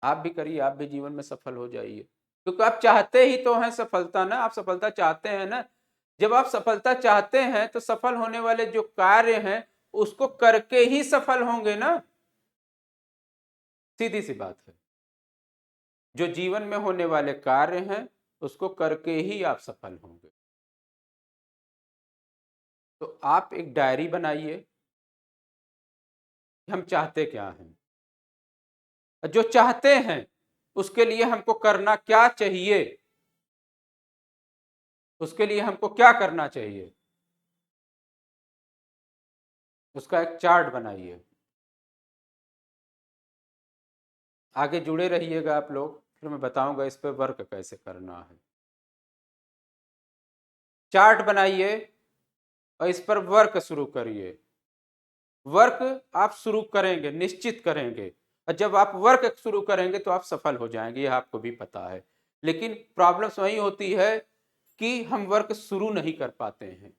S1: आप भी करिए, आप भी जीवन में सफल हो जाइए, क्योंकि आप चाहते ही तो हैं सफलता ना, आप सफलता चाहते हैं ना। जब आप सफलता चाहते हैं तो सफल होने वाले जो कार्य हैं उसको करके ही सफल होंगे ना, सीधी सी बात है। जो जीवन में होने वाले कार्य हैं उसको करके ही आप सफल होंगे। तो आप एक डायरी बनाइए कि हम चाहते क्या हैं, जो चाहते हैं उसके लिए हमको करना क्या चाहिए, उसके लिए हमको क्या करना चाहिए, उसका एक चार्ट बनाइए। आगे जुड़े रहिएगा आप लोग, फिर मैं बताऊंगा इस पर वर्क कैसे करना है। चार्ट बनाइए और इस पर वर्क शुरू करिए। वर्क आप शुरू करेंगे, निश्चित करेंगे, और जब आप वर्क शुरू करेंगे तो आप सफल हो जाएंगे, यह आपको भी पता है। लेकिन प्रॉब्लम्स वही होती है कि हम वर्क शुरू नहीं कर पाते हैं।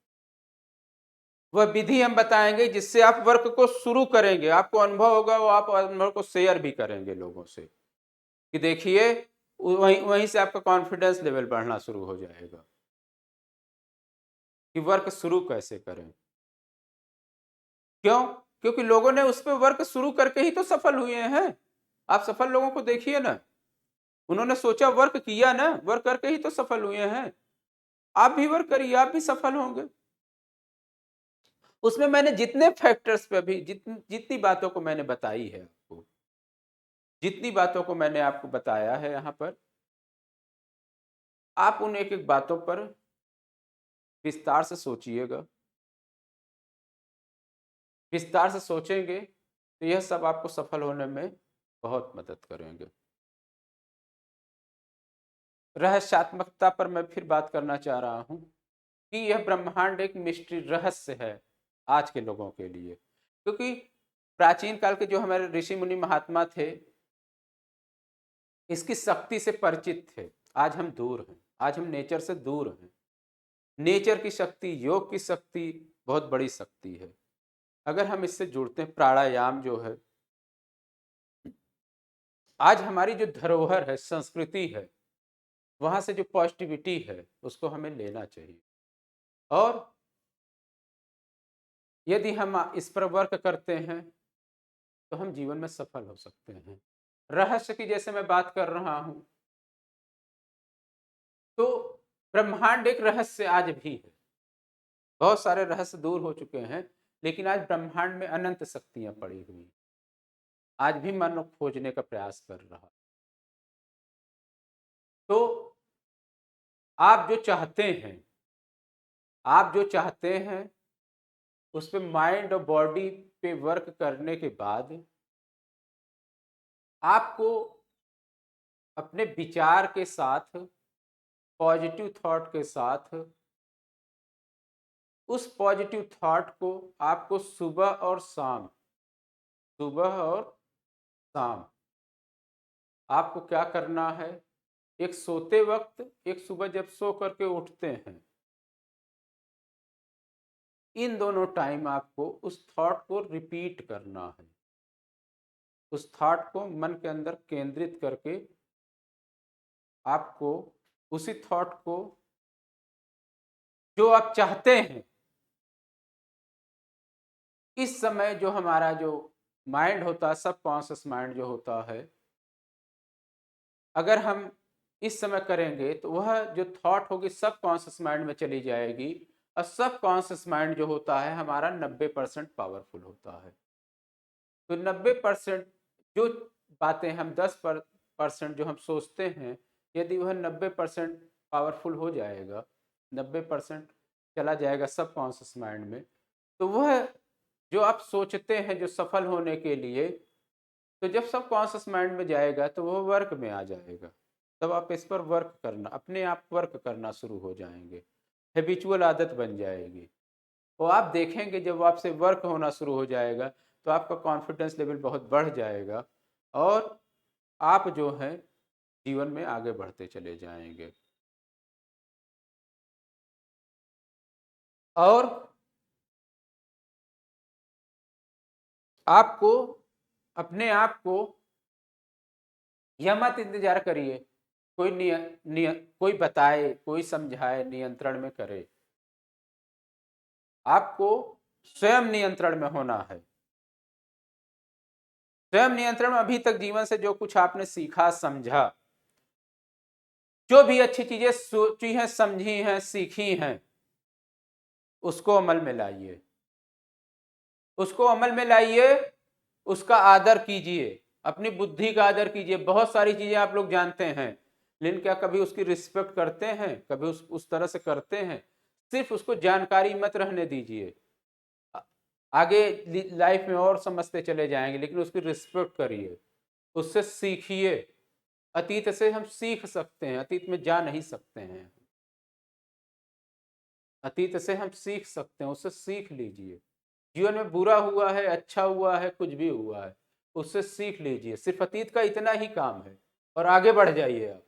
S1: वह विधि हम बताएंगे जिससे आप वर्क को शुरू करेंगे, आपको अनुभव होगा, वो आप अनुभव को शेयर भी करेंगे लोगों से कि देखिए, वहीं वहीं से आपका कॉन्फिडेंस लेवल बढ़ना शुरू हो जाएगा कि वर्क शुरू कैसे करें। क्यों? क्योंकि लोगों ने उस पर वर्क शुरू करके ही तो सफल हुए हैं। आप सफल लोगों को देखिए ना, उन्होंने सोचा, वर्क किया ना, वर्क करके ही तो सफल हुए हैं। आप भी वर्क करिए, आप भी सफल होंगे। उसमें मैंने जितने फैक्टर्स पे अभी जितनी बातों को मैंने बताई है आपको, जितनी बातों को मैंने आपको बताया है यहाँ पर, आप उन एक एक बातों पर विस्तार से सोचिएगा। विस्तार से सोचेंगे तो यह सब आपको सफल होने में बहुत मदद करेंगे। रहस्यात्मकता पर मैं फिर बात करना चाह रहा हूँ कि यह ब्रह्मांड एक मिस्ट्री रहस्य है आज के लोगों के लिए, क्योंकि प्राचीन काल के जो हमारे ऋषि मुनि महात्मा थे इसकी शक्ति से परिचित थे। आज हम दूर हैं, आज हम नेचर से दूर हैं। नेचर की शक्ति, योग की शक्ति बहुत बड़ी शक्ति है। अगर हम इससे जुड़ते हैं, प्राणायाम जो है आज हमारी जो धरोहर है, संस्कृति है, वहां से जो पॉजिटिविटी है उसको हमें लेना चाहिए। और यदि हम इस पर वर्क करते हैं तो हम जीवन में सफल हो सकते हैं। रहस्य की जैसे मैं बात कर रहा हूं, तो ब्रह्मांड एक रहस्य आज भी है। बहुत सारे रहस्य दूर हो चुके हैं, लेकिन आज ब्रह्मांड में अनंत शक्तियां पड़ी हुई हैं। आज भी मानव खोजने का प्रयास कर रहा है। तो आप जो चाहते हैं, आप जो चाहते हैं उस पे माइंड और बॉडी पे वर्क करने के बाद आपको अपने विचार के साथ, पॉजिटिव थॉट के साथ, उस पॉजिटिव थॉट को आपको सुबह और शाम आपको क्या करना है। एक सोते वक्त, एक सुबह जब सो करके उठते हैं, इन दोनों टाइम आपको उस थॉट को रिपीट करना है। उस थॉट को मन के अंदर केंद्रित करके आपको उसी थॉट को, जो आप चाहते हैं, इस समय जो हमारा जो माइंड होता है, सबकॉन्शियस माइंड जो होता है, अगर हम इस समय करेंगे तो वह जो थॉट होगी सबकॉन्शियस माइंड में चली जाएगी। और सबकॉन्शियस माइंड जो होता है हमारा 90% पावरफुल होता है। तो 90% जो बातें हम 10% जो हम सोचते हैं, यदि वह 90% पावरफुल हो जाएगा, 90% चला जाएगा सबकॉन्शियस माइंड में, तो वह जो आप सोचते हैं जो सफल होने के लिए, तो जब सबकॉन्शियस माइंड में जाएगा तो वह वर्क में आ जाएगा। तब आप इस पर वर्क करना, अपने आप वर्क करना शुरू हो जाएंगे, हैबिचुअल आदत बन जाएगी। और आप देखेंगे जब आपसे वर्क होना शुरू हो जाएगा तो आपका कॉन्फिडेंस लेवल बहुत बढ़ जाएगा और आप जो है जीवन में आगे बढ़ते चले जाएंगे। और आपको अपने आप को यह मत इंतजार करिए कोई कोई बताए, कोई समझाए, नियंत्रण में करे। आपको स्वयं नियंत्रण में होना है। स्वयं नियंत्रण में अभी तक जीवन से जो कुछ आपने सीखा, समझा, जो भी अच्छी चीजें सोची हैं, समझी हैं, सीखी हैं, उसको अमल में लाइए। उसको अमल में लाइए, उसका आदर कीजिए, अपनी बुद्धि का आदर कीजिए। बहुत सारी चीजें आप लोग जानते हैं, लेकिन क्या कभी उसकी रिस्पेक्ट करते हैं? कभी उस तरह से करते हैं? सिर्फ उसको जानकारी मत रहने दीजिए। आगे लाइफ में और समझते चले जाएंगे, लेकिन उसकी रिस्पेक्ट करिए, उससे सीखिए। अतीत से हम सीख सकते हैं, अतीत में जा नहीं सकते हैं। अतीत से हम सीख सकते हैं, उससे सीख लीजिए। जीवन में बुरा हुआ है, अच्छा हुआ है, कुछ भी हुआ है, उससे सीख लीजिए। सिर्फ अतीत का इतना ही काम है और आगे बढ़ जाइए आप।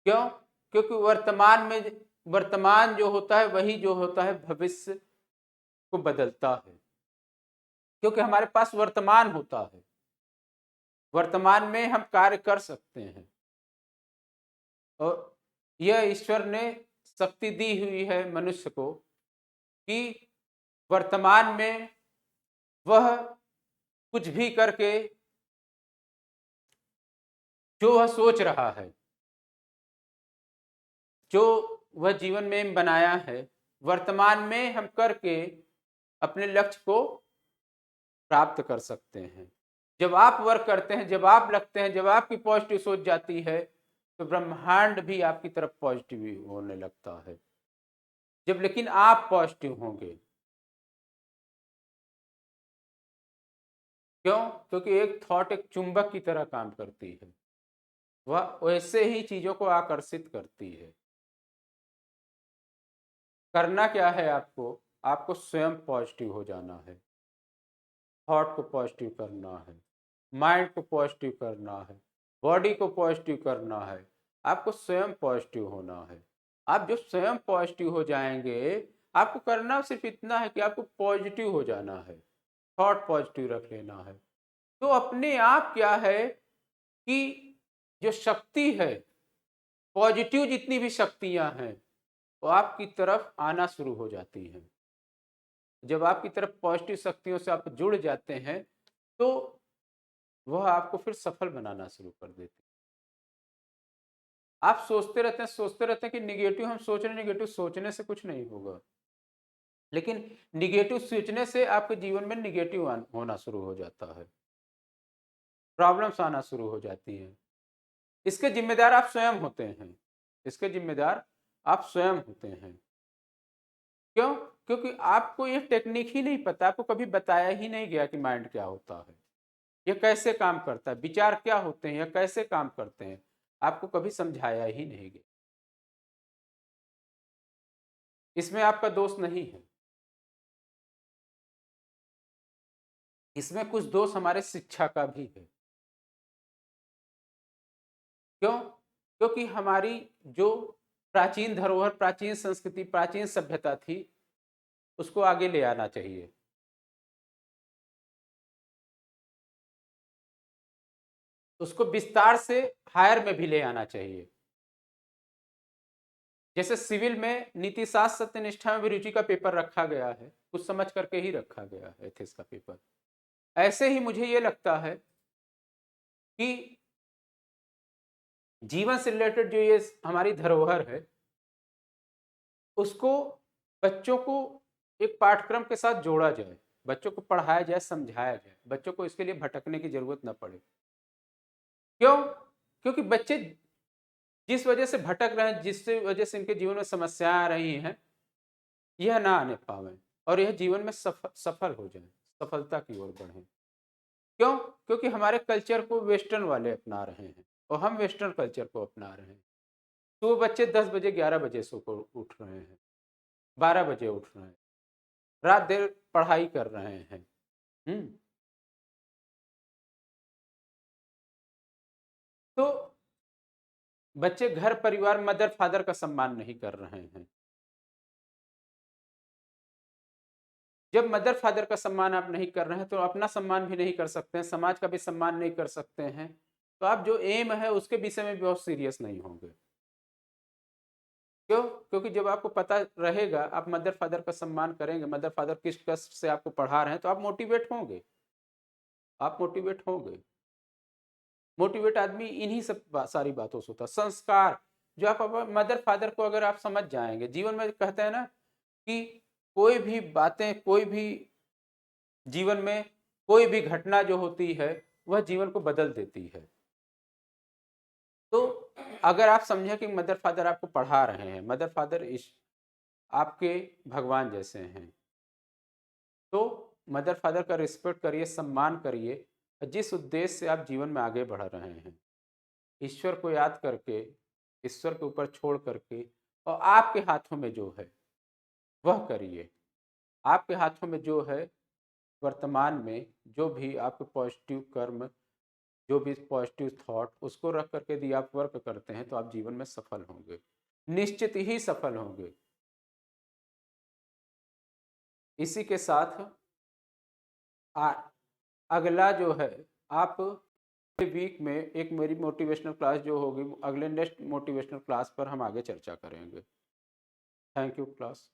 S1: क्यों? क्योंकि वर्तमान जो होता है वही जो होता है भविष्य को बदलता है। क्योंकि हमारे पास वर्तमान होता है, वर्तमान में हम कार्य कर सकते हैं। और यह ईश्वर ने शक्ति दी हुई है मनुष्य को कि वर्तमान में वह कुछ भी करके जो वह सोच रहा है, जो वह जीवन में बनाया है, वर्तमान में हम करके अपने लक्ष्य को प्राप्त कर सकते हैं। जब आप वर्क करते हैं, जब आप लगते हैं, जब आपकी पॉजिटिव सोच जाती है, तो ब्रह्मांड भी आपकी तरफ पॉजिटिव होने लगता है। जब लेकिन आप पॉजिटिव होंगे, क्यों? क्योंकि एक थॉट एक चुंबक की तरह काम करती है, वह वैसे ही चीजों को आकर्षित करती है। करना क्या है आपको? आपको स्वयं पॉजिटिव हो जाना है, थॉट को पॉजिटिव करना है, माइंड को पॉजिटिव करना है, बॉडी को पॉजिटिव करना है। आपको स्वयं पॉजिटिव होना है। आप जो स्वयं पॉजिटिव हो जाएंगे, आपको करना सिर्फ इतना है कि आपको पॉजिटिव हो जाना है, थॉट पॉजिटिव रख लेना है। तो अपने आप क्या है कि जो शक्ति है, पॉजिटिव जितनी भी शक्तियां हैं वो आपकी तरफ आना शुरू हो जाती हैं। जब आपकी तरफ पॉजिटिव शक्तियों से आप जुड़ जाते हैं तो वह आपको फिर सफल बनाना शुरू कर देती है। आप सोचते रहते हैं कि निगेटिव हम सोच रहे हैं, निगेटिव सोचने से कुछ नहीं होगा, लेकिन निगेटिव सोचने से आपके जीवन में निगेटिव होना शुरू हो जाता है, प्रॉब्लम्स आना शुरू हो जाती हैं। इसके जिम्मेदार आप स्वयं होते हैं, इसके जिम्मेदार आप स्वयं होते हैं। क्यों? क्योंकि आपको ये टेक्निक ही नहीं पता, आपको कभी बताया ही नहीं गया कि माइंड क्या होता है, ये कैसे काम करता है, विचार क्या होते हैं, या कैसे काम करते हैं, आपको कभी समझाया ही नहीं गया। इसमें आपका दोष नहीं है, इसमें कुछ दोष हमारे शिक्षा का भी है। क्यों? क्योंकि हमारी जो प्राचीन धरोहर, प्राचीन संस्कृति, प्राचीन सभ्यता थी, उसको आगे ले आना चाहिए। उसको विस्तार से हायर में भी ले आना चाहिए। जैसे सिविल में नीति शास्त्र सत्यनिष्ठा में भी रुचि का पेपर रखा गया है, कुछ समझ करके ही रखा गया है एथिक्स का पेपर। ऐसे ही मुझे ये लगता है कि जीवन से रिलेटेड जो ये हमारी धरोहर है, उसको बच्चों को एक पाठ्यक्रम के साथ जोड़ा जाए, बच्चों को पढ़ाया जाए, समझाया जाए, बच्चों को इसके लिए भटकने की जरूरत न पड़े। क्यों? क्योंकि बच्चे जिस वजह से भटक रहे हैं, जिस वजह से इनके जीवन में समस्याएं आ रही हैं, यह ना आने पावे और यह जीवन में सफल हो जाए, सफलता की ओर बढ़े। क्यों? क्योंकि हमारे कल्चर को वेस्टर्न वाले अपना रहे हैं और हम वेस्टर्न कल्चर को अपना रहे हैं। तो वो बच्चे 10 बजे 11 बजे सो को उठ रहे हैं, 12 बजे उठ रहे हैं, रात देर पढ़ाई कर रहे हैं। तो बच्चे घर परिवार, मदर फादर का सम्मान नहीं कर रहे हैं। जब मदर फादर का सम्मान आप नहीं कर रहे हैं तो अपना सम्मान भी नहीं कर सकते हैं, समाज का भी सम्मान नहीं कर सकते हैं, तो आप जो एम है उसके विषय में भी बहुत सीरियस नहीं होंगे। क्यों? क्योंकि जब आपको पता रहेगा, आप मदर फादर का सम्मान करेंगे, मदर फादर किस कष्ट से आपको पढ़ा रहे हैं, तो आप मोटिवेट होंगे, आप मोटिवेट होंगे। मोटिवेट आदमी इन्हीं सब सारी बातों से होता है। संस्कार जो आप मदर फादर को अगर आप समझ जाएंगे, जीवन में कहते हैं ना कि कोई भी बातें, कोई भी जीवन में कोई भी घटना जो होती है वह जीवन को बदल देती है। तो अगर आप समझें कि मदर फादर आपको पढ़ा रहे हैं, मदर फादर इस आपके भगवान जैसे हैं, तो मदर फादर का रिस्पेक्ट करिए, सम्मान करिए। जिस उद्देश्य से आप जीवन में आगे बढ़ रहे हैं, ईश्वर को याद करके, ईश्वर के ऊपर छोड़ करके, और आपके हाथों में जो है वह करिए। आपके हाथों में जो है वर्तमान में, जो भी आपके पॉजिटिव कर्म, जो भी पॉजिटिव थॉट, उसको रख करके यदि आप वर्क करते हैं तो आप जीवन में सफल होंगे, निश्चित ही सफल होंगे। इसी के साथ आ, अगला जो है, आप वीक में एक मेरी मोटिवेशनल क्लास जो होगी, अगले नेक्स्ट मोटिवेशनल क्लास पर हम आगे चर्चा करेंगे। Thank you class.